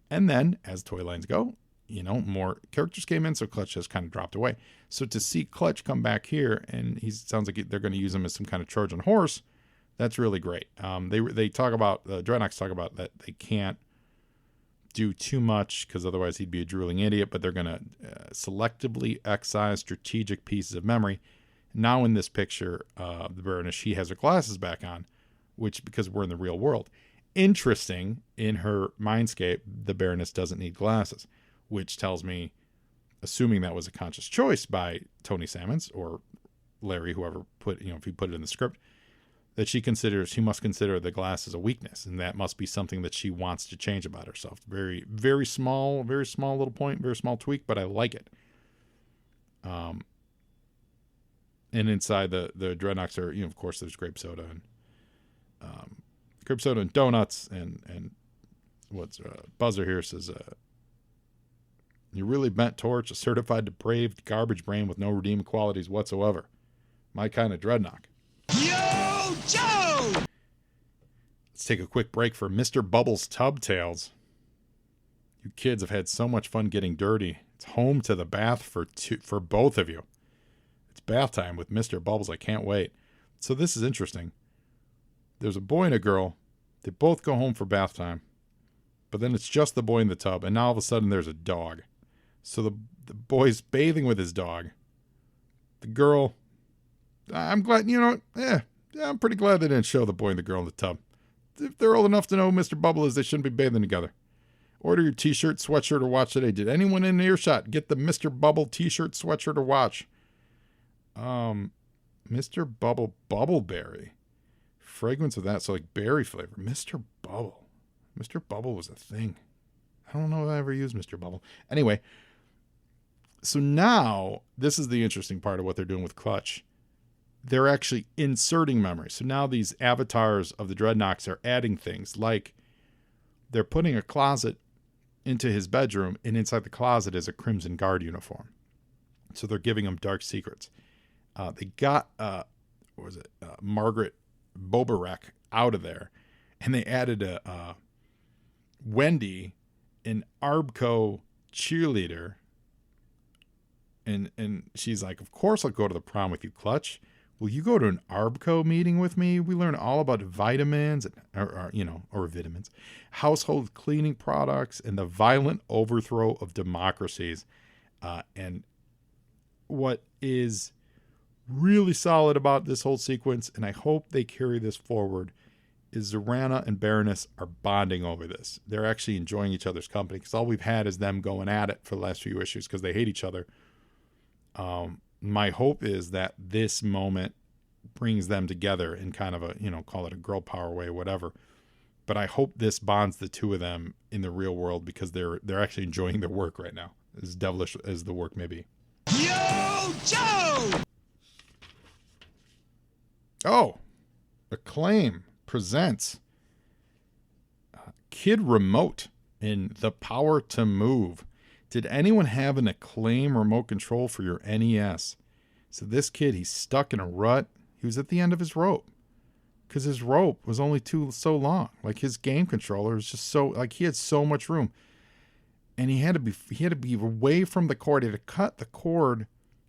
And then as toy lines go, more characters came in, so Clutch has kind of dropped away. So to see Clutch come back here, and he sounds like they're going to use him as some kind of Trojan horse, that's really great. They talk about, the Dreadnoks talk about that they can't do too much because otherwise he'd be a drooling idiot, but they're going to selectively excise strategic pieces of memory. Now in this picture, the Baroness, she has her glasses back on, which, because we're in the real world. Interesting, in her mindscape, the Baroness doesn't need glasses, which tells me, assuming that was a conscious choice by Tony Sammons or Larry, whoever if he put it in the script, that she must consider the glasses a weakness, and that must be something that she wants to change about herself. Very, very small little point, very small tweak, but I like it. And inside the Dreadnoks are, of course, there's grape soda and donuts, and what's Buzzer here says, "You really bent Torch, a certified depraved garbage brain with no redeeming qualities whatsoever. My kind of Dreadnok." Yo, Joe! Let's take a quick break for Mr. Bubbles Tub Tales. You kids have had so much fun getting dirty. It's home to the bath for both of you. It's bath time with Mr. Bubbles. I can't wait. So this is interesting. There's a boy and a girl. They both go home for bath time. But then it's just the boy in the tub, and now all of a sudden there's a dog. So the boy's bathing with his dog. The girl, I'm glad, I'm pretty glad they didn't show the boy and the girl in the tub. If they're old enough to know who Mr. Bubble is, they shouldn't be bathing together. Order your t-shirt, sweatshirt, or watch today. Did anyone in earshot get the Mr. Bubble t-shirt, sweatshirt, or watch? Mr. Bubble Bubbleberry. Fragrance of that, so like berry flavor. Mr. Bubble. Mr. Bubble was a thing. I don't know if I ever used Mr. Bubble. Anyway, so now this is the interesting part of what they're doing with Clutch. They're actually inserting memory. So now these avatars of the Dreadnoks are adding things like they're putting a closet into his bedroom, and inside the closet is a Crimson Guard uniform. So they're giving him dark secrets. They got, Margaret Boberek out of there, and they added a Wendy, an Arbco cheerleader. And she's like, of course I'll go to the prom with you, Clutch. Will you go to an Arbco meeting with me? We learn all about vitamins, or vitamins, household cleaning products, and the violent overthrow of democracies. And what is really solid about this whole sequence, and I hope they carry this forward, is Zorana and Baroness are bonding over this. They're actually enjoying each other's company, because all we've had is them going at it for the last few issues because they hate each other. My hope is that this moment brings them together in kind of a, call it a girl power way, whatever. But I hope this bonds the two of them in the real world, because they're actually enjoying their work right now, as devilish as the work may be. Yo, Joe! Oh, Acclaim presents Kid Remote in The Power to Move. Did anyone have an Acclaim remote control for your NES? So this kid, he's stuck in a rut. He was at the end of his rope, because his rope was only so long. Like, his game controller was just so, like, he had so much room, and he had to be away from the cord. He had to cut the cord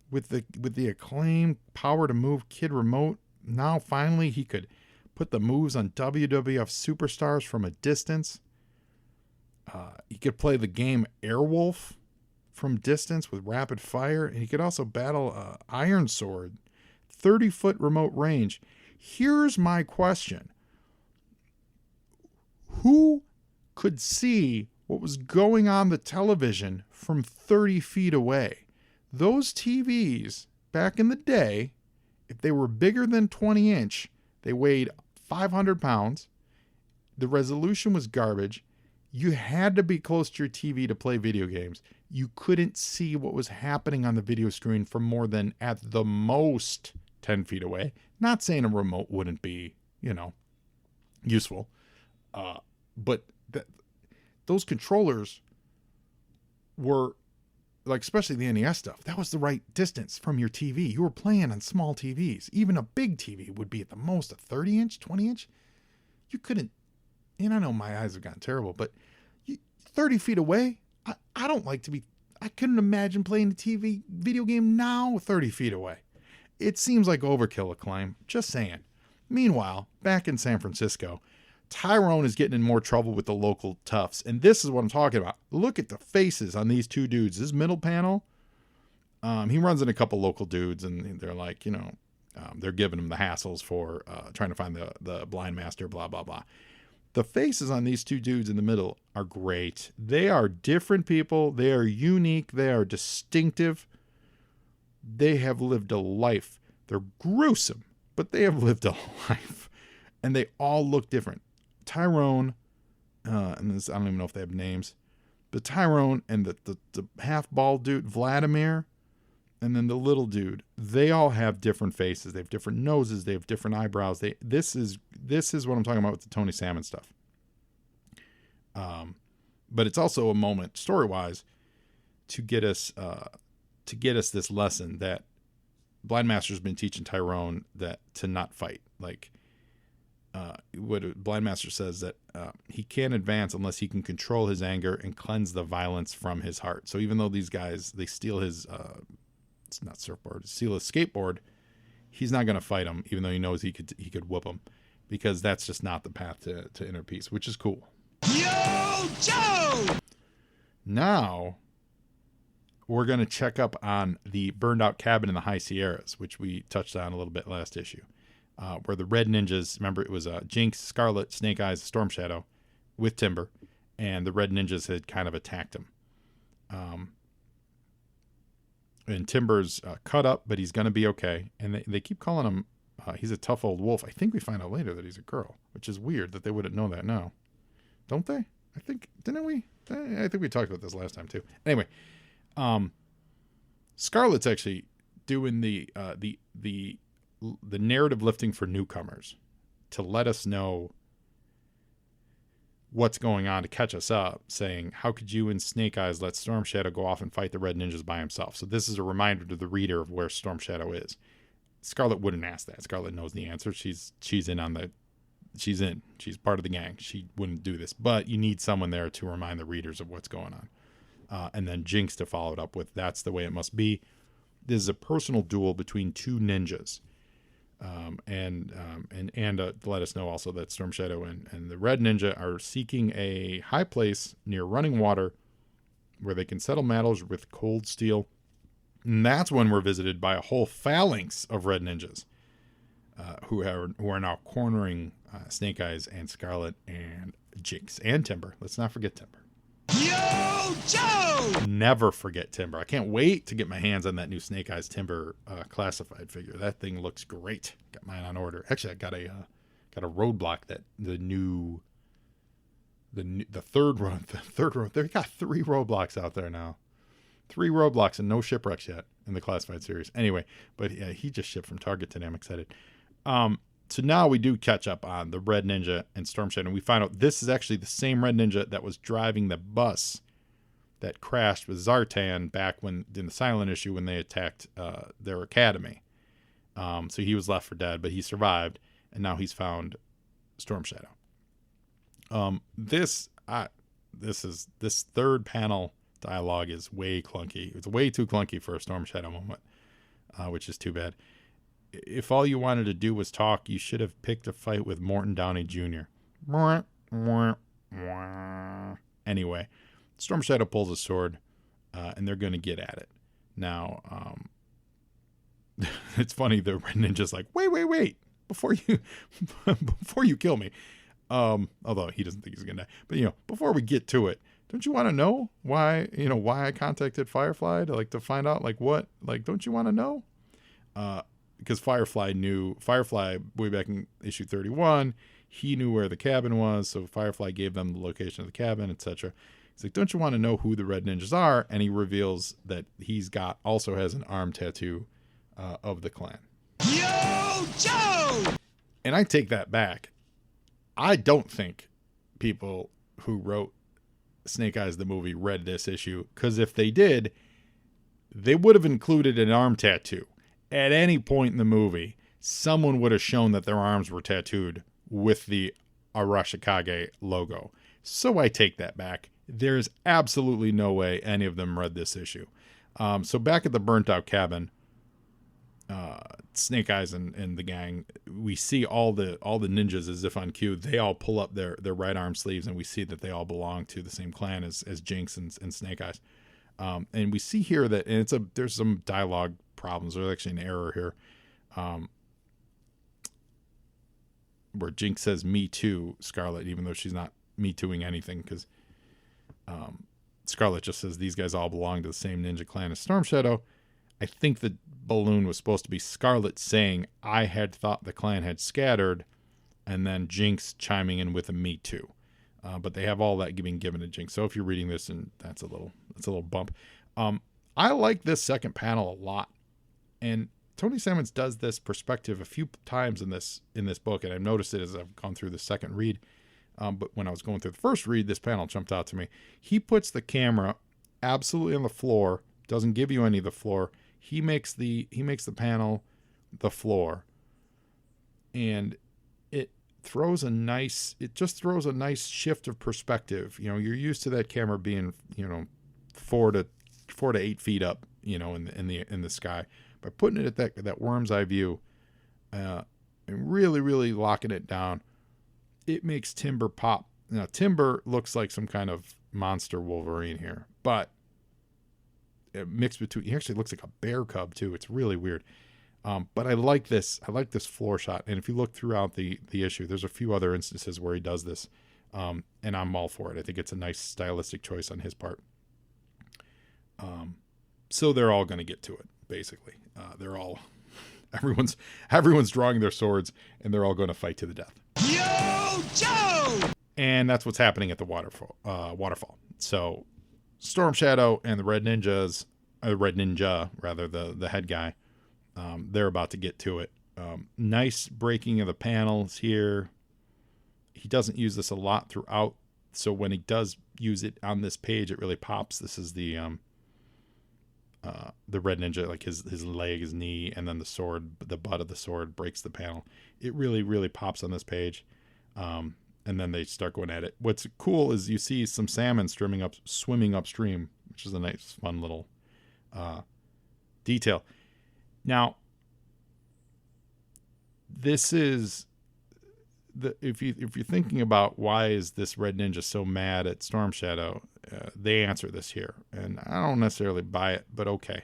with the Acclaim Power to Move Kid Remote. Now finally he could put the moves on WWF superstars from a distance. He could play the game Airwolf from distance with rapid fire, and he could also battle Iron Sword, 30-foot remote range. Here's my question. Who could see what was going on the television from 30 feet away? Those TVs, back in the day, if they were bigger than 20-inch, they weighed 500 pounds. The resolution was garbage. You had to be close to your TV to play video games. You couldn't see what was happening on the video screen from more than, at the most, 10 feet away. Not saying a remote wouldn't be, useful. But those controllers were, like, especially the NES stuff, that was the right distance from your TV. You were playing on small TVs. Even a big TV would be at the most a 30-inch, 20-inch. You couldn't, and I know my eyes have gotten terrible, but 30 feet away, I don't like to be, I couldn't imagine playing a TV video game now 30 feet away. It seems like overkill, Acclaim. Just saying. Meanwhile, back in San Francisco, Tyrone is getting in more trouble with the local toughs. And this is what I'm talking about. Look at the faces on these two dudes. This middle panel, he runs in a couple local dudes, and they're like, they're giving him the hassles for trying to find the blind master, blah, blah, blah. The faces on these two dudes in the middle are great. They are different people. They are unique. They are distinctive. They have lived a life. They're gruesome, but they have lived a life. And they all look different. Tyrone, and this, I don't even know if they have names, but Tyrone and the half-bald dude, Vladimir, and then the little dude, they all have different faces. They have different noses. They have different eyebrows. This is what I'm talking about with the Tony Salmon stuff. But it's also a moment, story-wise, to get us this lesson that Blind Master's been teaching Tyrone that to not fight. Like, what Blind Master says, that he can't advance unless he can control his anger and cleanse the violence from his heart. So even though these guys, they steal his, it's not surfboard, steal his skateboard, he's not going to fight him, even though he knows he could whoop him, because that's just not the path to inner peace, which is cool. Yo, Joe! Now, we're going to check up on the burned out cabin in the High Sierras, which we touched on a little bit last issue. Where the Red Ninjas, remember, it was Jinx, Scarlet, Snake Eyes, Storm Shadow with Timber, and the Red Ninjas had kind of attacked him. And Timber's cut up, but he's going to be okay. And they keep calling him, he's a tough old wolf. I think we find out later that he's a girl, which is weird that they wouldn't know that now. Don't they? I think, didn't we? I think we talked about this last time too. Anyway, Scarlet's actually doing the narrative lifting for newcomers to let us know what's going on to catch us up, saying, how could you and Snake Eyes let Storm Shadow go off and fight the Red Ninjas by himself? So this is a reminder to the reader of where Storm Shadow is. Scarlet wouldn't ask that. Scarlet knows the answer. She's in. She's part of the gang. She wouldn't do this. But you need someone there to remind the readers of what's going on. And then Jinx to follow it up with, that's the way it must be. This is a personal duel between two ninjas. And let us know also that Storm Shadow and the Red Ninja are seeking a high place near running water where they can settle matters with cold steel. And that's when we're visited by a whole phalanx of Red Ninjas who are now cornering Snake Eyes and Scarlet and Jinx and Timber. Let's not forget Timber. Yo, Joe! Never forget Timber. I can't wait to get my hands on that new Snake Eyes Timber classified figure. That thing looks great. Got mine on order. Actually, I got a roadblock that the third run. They got 3 roadblocks out there now. 3 roadblocks and no shipwrecks yet in the classified series. Anyway, but yeah, he just shipped from Target today. I'm excited. So now we do catch up on the Red Ninja and Storm Shadow. And we find out this is actually the same Red Ninja that was driving the bus that crashed with Zartan back when in the Silent issue when they attacked their academy. So he was left for dead, but he survived, and now he's found Storm Shadow. This third panel dialogue is way clunky. It's way too clunky for a Storm Shadow moment, which is too bad. If all you wanted to do was talk, you should have picked a fight with Morton Downey Jr. Anyway, Storm Shadow pulls a sword, and they're going to get at it. Now, it's funny, the Red Ninja's like, wait, before you kill me. Although he doesn't think he's going to die. But, before we get to it, don't you want to know why I contacted Firefly to find out, what? Don't you want to know? Because Firefly way back in issue 31, he knew where the cabin was, so Firefly gave them the location of the cabin, etc. He's like, don't you want to know who the Red Ninjas are? And he reveals that also has an arm tattoo of the clan. Yo, Joe! And I take that back. I don't think people who wrote Snake Eyes the movie read this issue, because if they did, they would have included an arm tattoo. At any point in the movie, someone would have shown that their arms were tattooed with the Arashikage logo. So I take that back. There's absolutely no way any of them read this issue. So back at the burnt out cabin, Snake Eyes and the gang, we see all the ninjas as if on cue. They all pull up their right arm sleeves, and we see that they all belong to the same clan as Jinx and Snake Eyes. And we see here that there's some dialogue problems. There's actually an error here, where Jinx says "me too" Scarlet, even though she's not me tooing anything, because Scarlet just says these guys all belong to the same ninja clan as Storm Shadow. I think the balloon was supposed to be Scarlet saying, I had thought the clan had scattered, and then Jinx chiming in with a me too. But they have all that being given to Jinx. So if you're reading this, and that's a little bump. I like this second panel a lot. And Tony Sammons does this perspective a few times in this book, and I've noticed it as I've gone through the second read. But when I was going through the first read, this panel jumped out to me. He puts the camera absolutely on the floor, doesn't give you any of the floor. He makes the panel the floor, and it just throws a nice shift of perspective. You're used to that camera being 4 to 8 feet up, in the sky. By putting it at that worm's eye view, and really, really locking it down, it makes Timber pop. Now, Timber looks like some kind of monster Wolverine here, but mixed between, he actually looks like a bear cub too. It's really weird. But I like this floor shot. And if you look throughout the issue, there's a few other instances where he does this. And I'm all for it. I think it's a nice stylistic choice on his part. So they're all going to get to it, basically. Everyone's drawing their swords, and they're all going to fight to the death. Yo, Joe! And that's what's happening at the waterfall. So Storm Shadow and the Red Ninja, the head guy, they're about to get to it. Nice breaking of the panels here. He doesn't use this a lot throughout So when he does use it on this page, it really pops. This is the Red Ninja, like his leg, his knee, and then the sword, the butt of the sword breaks the panel. It really, really pops on this page. And then they start going at it. What's cool is you see some salmon swimming upstream, which is a nice, fun little detail. Now, this is if you're thinking about why is this Red Ninja so mad at Storm Shadow, they answer this here, and I don't necessarily buy it, but okay.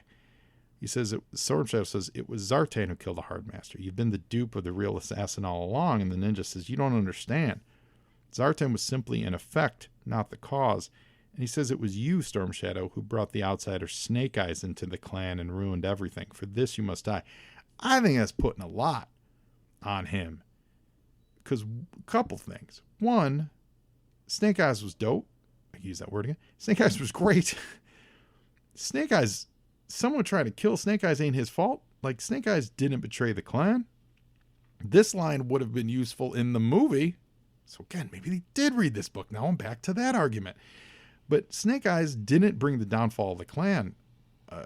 He says Storm Shadow says it was Zartan who killed the Hard Master. You've been the dupe of the real assassin all along, and the ninja says you don't understand. Zartan was simply an effect, not the cause. And he says it was you, Storm Shadow, who brought the outsider Snake Eyes into the clan and ruined everything. For this you must die. I think that's putting a lot on him. Because a couple things. One, Snake Eyes was dope. I can use that word again. Snake Eyes was great. Snake Eyes, someone tried to kill Snake Eyes ain't his fault. Like, Snake Eyes didn't betray the clan. This line would have been useful in the movie. So again, maybe they did read this book. Now I'm back to that argument. But Snake Eyes didn't bring the downfall of the clan.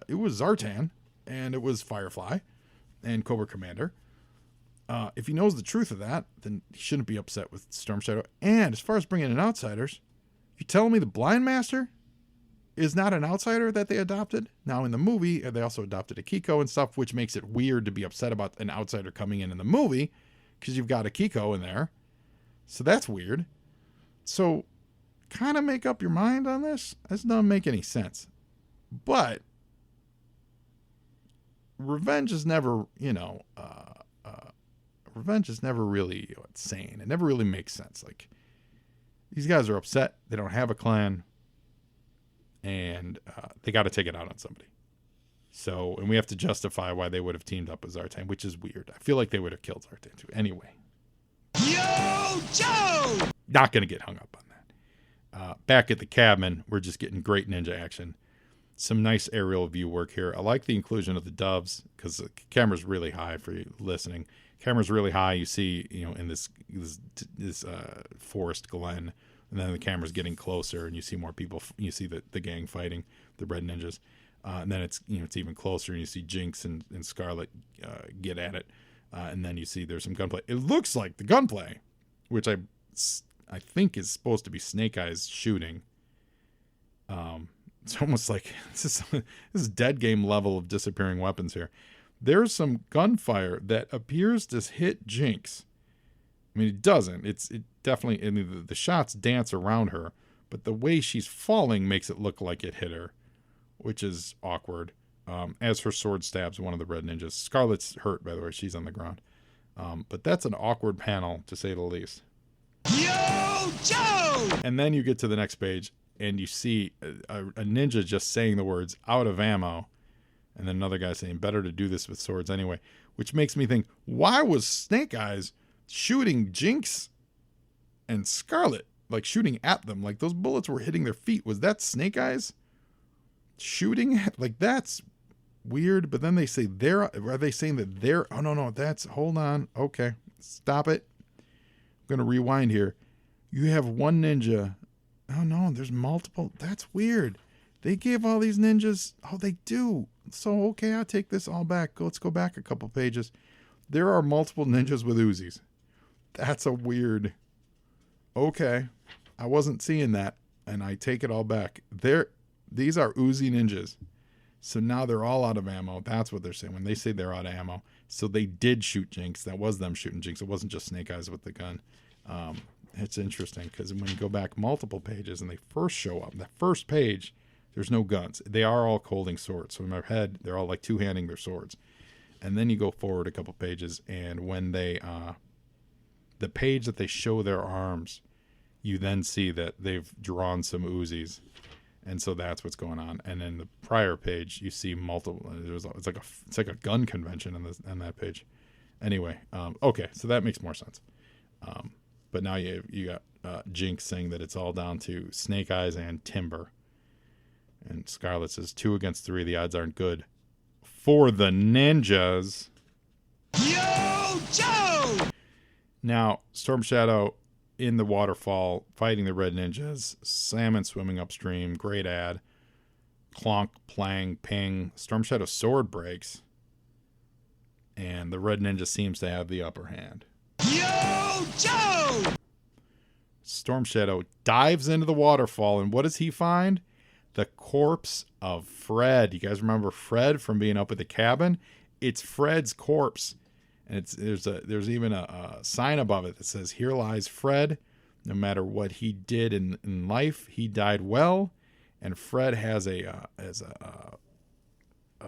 It was Zartan, and it was Firefly, and Cobra Commander. If he knows the truth of that, then he shouldn't be upset with Storm Shadow. And as far as bringing in outsiders, you telling me the Blind Master is not an outsider that they adopted? Now, in the movie, they also adopted Akiko and stuff, which makes it weird to be upset about an outsider coming in the movie, because you've got Akiko in there. So that's weird. So kind of make up your mind on this. This doesn't make any sense. But revenge is never, revenge is never really sane. It never really makes sense. Like, these guys are upset. They don't have a clan. And they got to take it out on somebody. So, and we have to justify why they would have teamed up with Zartan, which is weird. I feel like they would have killed Zartan too. Anyway. Yo, Joe! Not going to get hung up on that. Back at the cabin, we're just getting great ninja action. Some nice aerial view work here. I like the inclusion of the doves because the camera's really high for you listening. Camera's really high. You see, in this forest glen, and then the camera's getting closer, and you see more people. You see the gang fighting the Red Ninjas, and then it's even closer, and you see Jinx and Scarlet get at it, and then you see there's some gunplay. It looks like the gunplay, which I think is supposed to be Snake Eyes shooting. It's almost like this is dead game level of disappearing weapons here. There's some gunfire that appears to hit Jinx. I mean, it doesn't. It definitely. I mean, the shots dance around her, but the way she's falling makes it look like it hit her, which is awkward. As her sword stabs one of the Red Ninjas. Scarlet's hurt, by the way. She's on the ground. But that's an awkward panel, to say the least. Yo, Joe! And then you get to the next page, and you see a ninja just saying the words, out of ammo. And then another guy saying, better to do this with swords anyway. Which makes me think, why was Snake Eyes shooting Jinx and Scarlet? Like, shooting at them. Like, those bullets were hitting their feet. Was that Snake Eyes shooting? Like, that's weird. But then they say are they saying that they're, oh, no, that's, hold on. Okay, stop it. I'm going to rewind here. You have one ninja. Oh, no, there's multiple. That's weird. They gave all these ninjas. Oh, they do. So, okay, I'll take this all back. Let's go back a couple pages. There are multiple ninjas with Uzis. That's a weird. Okay. I wasn't seeing that, and I take it all back. These are Uzi ninjas. So now they're all out of ammo. That's what they're saying when they say they're out of ammo. So they did shoot Jinx. That was them shooting Jinx. It wasn't just Snake Eyes with the gun. It's interesting because when you go back multiple pages and they first show up, the first page, there's no guns. They are all holding swords. So in my head, they're all like two-handing their swords. And then you go forward a couple pages, and when they, the page that they show their arms, you then see that they've drawn some Uzis. And so that's what's going on. And in the prior page, you see multiple. It's like a gun convention on that page. Anyway, okay, so that makes more sense. But now you got Jinx saying that it's all down to Snake Eyes and Timber. And Scarlet says 2 against 3. The odds aren't good for the ninjas. Yo, Joe! Now, Storm Shadow in the waterfall fighting the red ninjas. Salmon swimming upstream. Great ad. Clonk, plang, ping. Storm Shadow's sword breaks. And the red ninja seems to have the upper hand. Yo, Joe! Storm Shadow dives into the waterfall, and what does he find? The corpse of Fred. You guys remember Fred from being up at the cabin? It's Fred's corpse. And there's even a sign above it that says, "Here lies Fred. No matter what he did in life, he died well." And Fred has a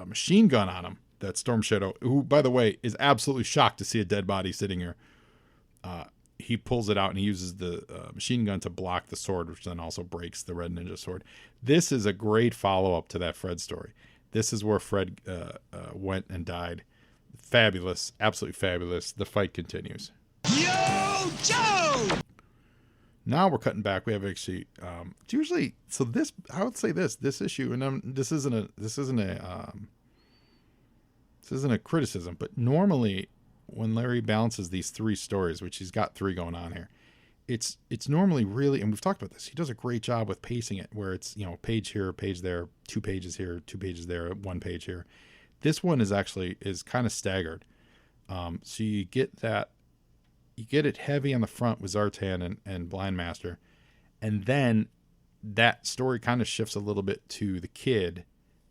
machine gun on him. That Storm Shadow, who, by the way, is absolutely shocked to see a dead body sitting here. He pulls it out and he uses the machine gun to block the sword, which then also breaks the red ninja sword. This is a great follow-up to that Fred story. This is where Fred went and died. Fabulous. Absolutely fabulous. The fight continues. Yo, Joe! Now we're cutting back. We have actually usually, so this, I would say this issue, and this isn't a criticism, but normally when Larry balances these three stories, which he's got three going on here, it's normally really, and we've talked about this, he does a great job with pacing it, where it's, you know, page here, page there, 2 pages here, 2 pages there, 1 page here. This one is kind of staggered. So you get it heavy on the front with Zartan and Blind Master, and then that story kind of shifts a little bit to the kid,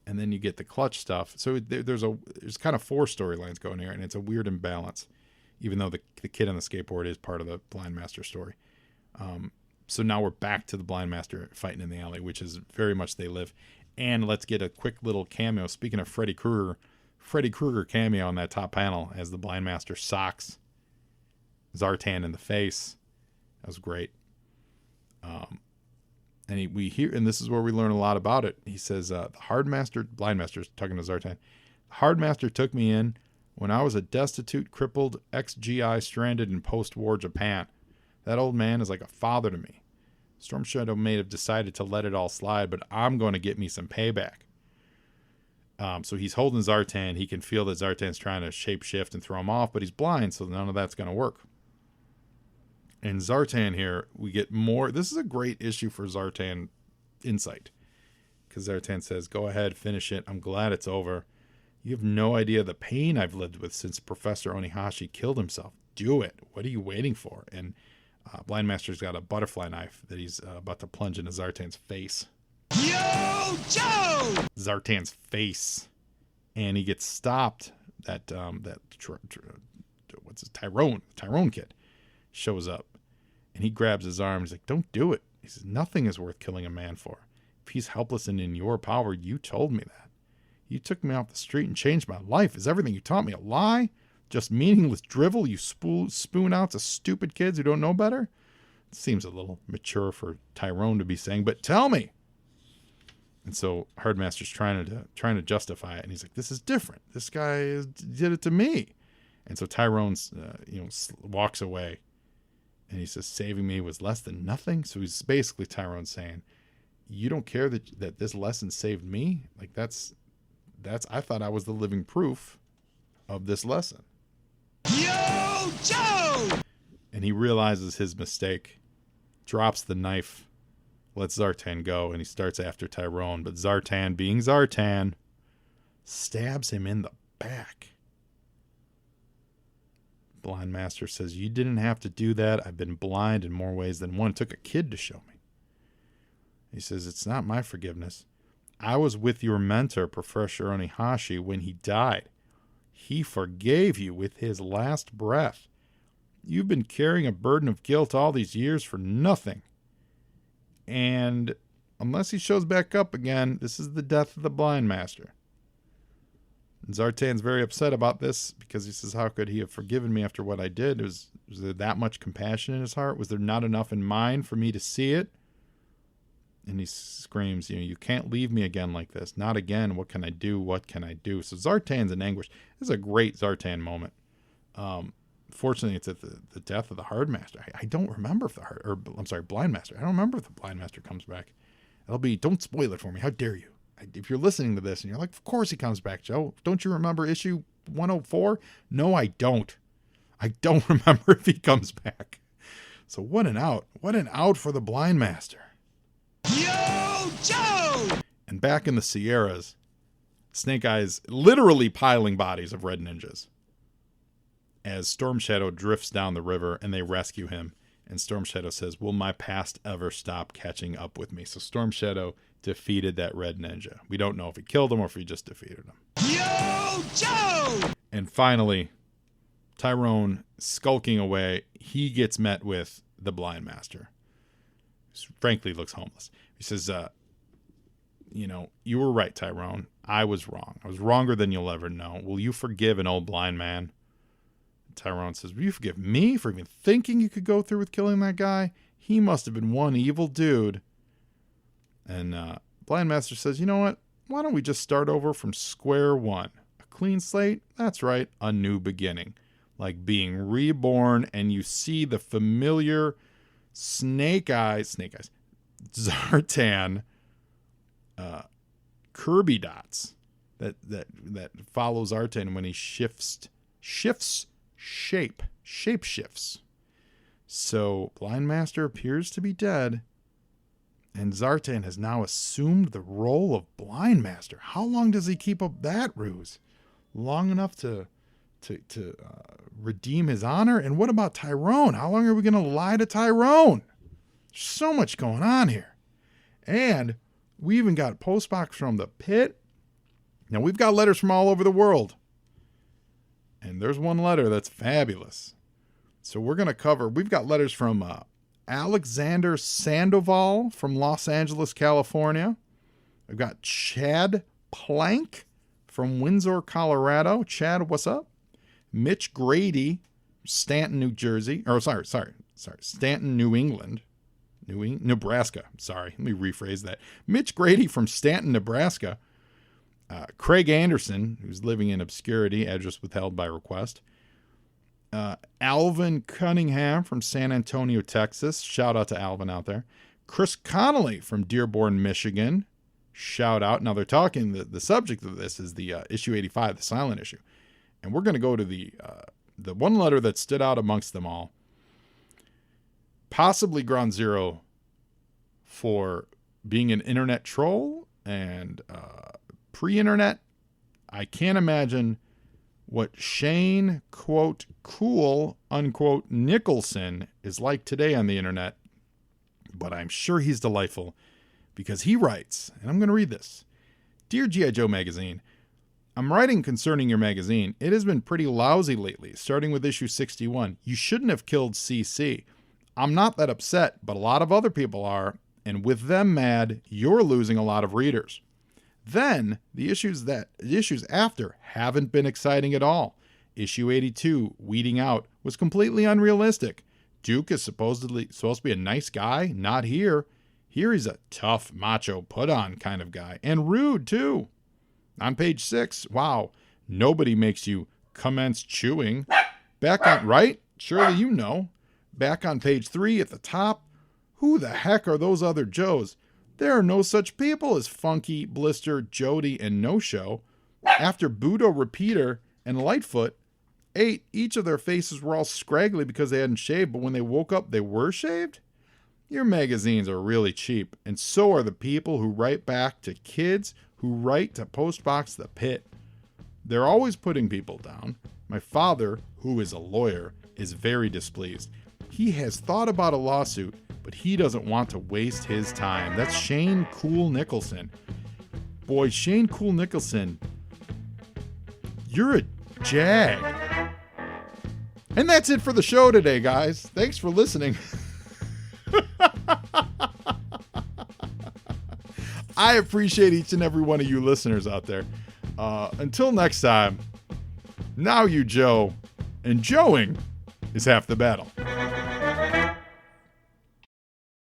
and then you get the clutch stuff. So there's kind of 4 storylines going here, and it's a weird imbalance, even though the kid on the skateboard is part of the Blind Master story. So now we're back to the Blind Master fighting in the alley, which is very much They Live. And let's get a quick little cameo. Speaking of Freddy Krueger cameo on that top panel as the Blind Master socks Zartan in the face. That was great. And we hear, and this is where we learn a lot about it. He says, the Hard Master, Blind Master, talking to Zartan, the Hard Master took me in when I was a destitute, crippled ex-GI stranded in post-war Japan. That old man is like a father to me. Storm Shadow may have decided to let it all slide, but I'm going to get me some payback. So he's holding Zartan. He can feel that Zartan's trying to shapeshift and throw him off, but he's blind, so none of that's going to work. And Zartan here, we get more. This is a great issue for Zartan insight. Because Zartan says, go ahead, finish it. I'm glad it's over. You have no idea the pain I've lived with since Professor Onihashi killed himself. Do it. What are you waiting for? And Blind Master's got a butterfly knife that he's about to plunge into Zartan's face. Yo, Joe! Zartan's face. And he gets stopped. Tyrone kid shows up. And he grabs his arm. He's like, don't do it. He says, nothing is worth killing a man for. If he's helpless and in your power, you told me that. You took me off the street and changed my life. Is everything you taught me a lie? Just meaningless drivel you spoon out to stupid kids who don't know better? It seems a little mature for Tyrone to be saying, but tell me. And so Hardmaster's trying to justify it. And he's like, this is different. This guy did it to me. And so Tyrone's, walks away. And he says, saving me was less than nothing. So he's basically Tyrone saying, you don't care that this lesson saved me? Like that's I thought I was the living proof of this lesson. Yo, Joe! And he realizes his mistake, drops the knife, lets Zartan go, and he starts after Tyrone. But Zartan, being Zartan, stabs him in the back. Blind Master says, you didn't have to do that. I've been blind in more ways than one. It took a kid to show me. He says, it's not my forgiveness. I was with your mentor, Professor Onihashi, when he died. He forgave you with his last breath. You've been carrying a burden of guilt all these years for nothing. And unless he shows back up again, this is the death of the Blind Master. And Zartan's very upset about this because he says, how could he have forgiven me after what I did? Was there that much compassion in his heart? Was there not enough in mine for me to see it? And he screams, you can't leave me again like this. Not again. What can I do? What can I do? So Zartan's in anguish. This is a great Zartan moment. Fortunately, it's at the death of the Hard Master. I don't remember if Blind Master. I don't remember if the Blind Master comes back. Don't spoil it for me. How dare you? If you're listening to this and you're like, of course he comes back, Joe. Don't you remember issue 104? No, I don't. I don't remember if he comes back. So what an out. What an out for the Blind Master. Yo, Joe! And back in the Sierras, Snake Eyes literally piling bodies of red ninjas as Storm Shadow drifts down the river and they rescue him. And Storm Shadow says, will my past ever stop catching up with me? So Storm Shadow defeated that red ninja. We don't know if he killed him or if he just defeated him. Yo, Joe! And finally, Tyrone skulking away, he gets met with the Blind Master. Frankly, looks homeless. He says, you were right, Tyrone. I was wrong. I was wronger than you'll ever know. Will you forgive an old blind man? Tyrone says, will you forgive me for even thinking you could go through with killing that guy? He must have been one evil dude. And Blind Master says, you know what? Why don't we just start over from square one? A clean slate? That's right, a new beginning. Like being reborn, and you see the familiar Snake Eyes, Zartan, Kirby dots that follow Zartan when he shifts shape shifts. So Blind Master appears to be dead, and Zartan has now assumed the role of Blind Master. How long does he keep up that ruse? Long enough to redeem his honor? And what about Tyrone? How long are we going to lie to Tyrone? There's so much going on here. And we even got postbox from the pit. Now, we've got letters from all over the world. And there's one letter that's fabulous. So we're going to cover, we've got letters from Alexander Sandoval from Los Angeles, California. I've got Chad Plank from Windsor, Colorado. Chad, what's up? Mitch Grady, Stanton, New Jersey. Or sorry, Stanton, New England. Nebraska. Sorry, let me rephrase that. Mitch Grady from Stanton, Nebraska. Craig Anderson, who's living in obscurity, address withheld by request. Alvin Cunningham from San Antonio, Texas. Shout out to Alvin out there. Chris Connolly from Dearborn, Michigan. Shout out. Now they're talking, the subject of this is the issue 85, the silent issue. And we're going to go to the one letter that stood out amongst them all. Possibly ground zero for being an internet troll and pre-internet. I can't imagine what Shane, quote, cool, unquote, Nicholson is like today on the internet. But I'm sure he's delightful because he writes, and I'm going to read this. Dear G.I. Joe Magazine, I'm writing concerning your magazine. It has been pretty lousy lately, starting with issue 61. You shouldn't have killed CC. I'm not that upset, but a lot of other people are, and with them mad, you're losing a lot of readers. Then, the issues after haven't been exciting at all. Issue 82, Weeding Out, was completely unrealistic. Duke is supposed to be a nice guy, not here. Here he's a tough, macho, put-on kind of guy, and rude, too. On page 6, wow, nobody makes you commence chewing. Back on, right? Surely you know. Back on page 3 at the top, who the heck are those other Joes? There are no such people as Funky, Blister, Jody, and No-Show. After Budo Repeater and Lightfoot, 8, each of their faces were all scraggly because they hadn't shaved, but when they woke up, they were shaved? Your magazines are really cheap, and so are the people who write back to kids who write to Postbox the Pit. They're always putting people down. My father, who is a lawyer, is very displeased. He has thought about a lawsuit, but he doesn't want to waste his time. That's Shane Cool Nicholson. Boy, Shane Cool Nicholson, you're a jag. And that's it for the show today, guys. Thanks for listening. I appreciate each and every one of you listeners out there. Until next time, now you Joe, and Joeing is half the battle.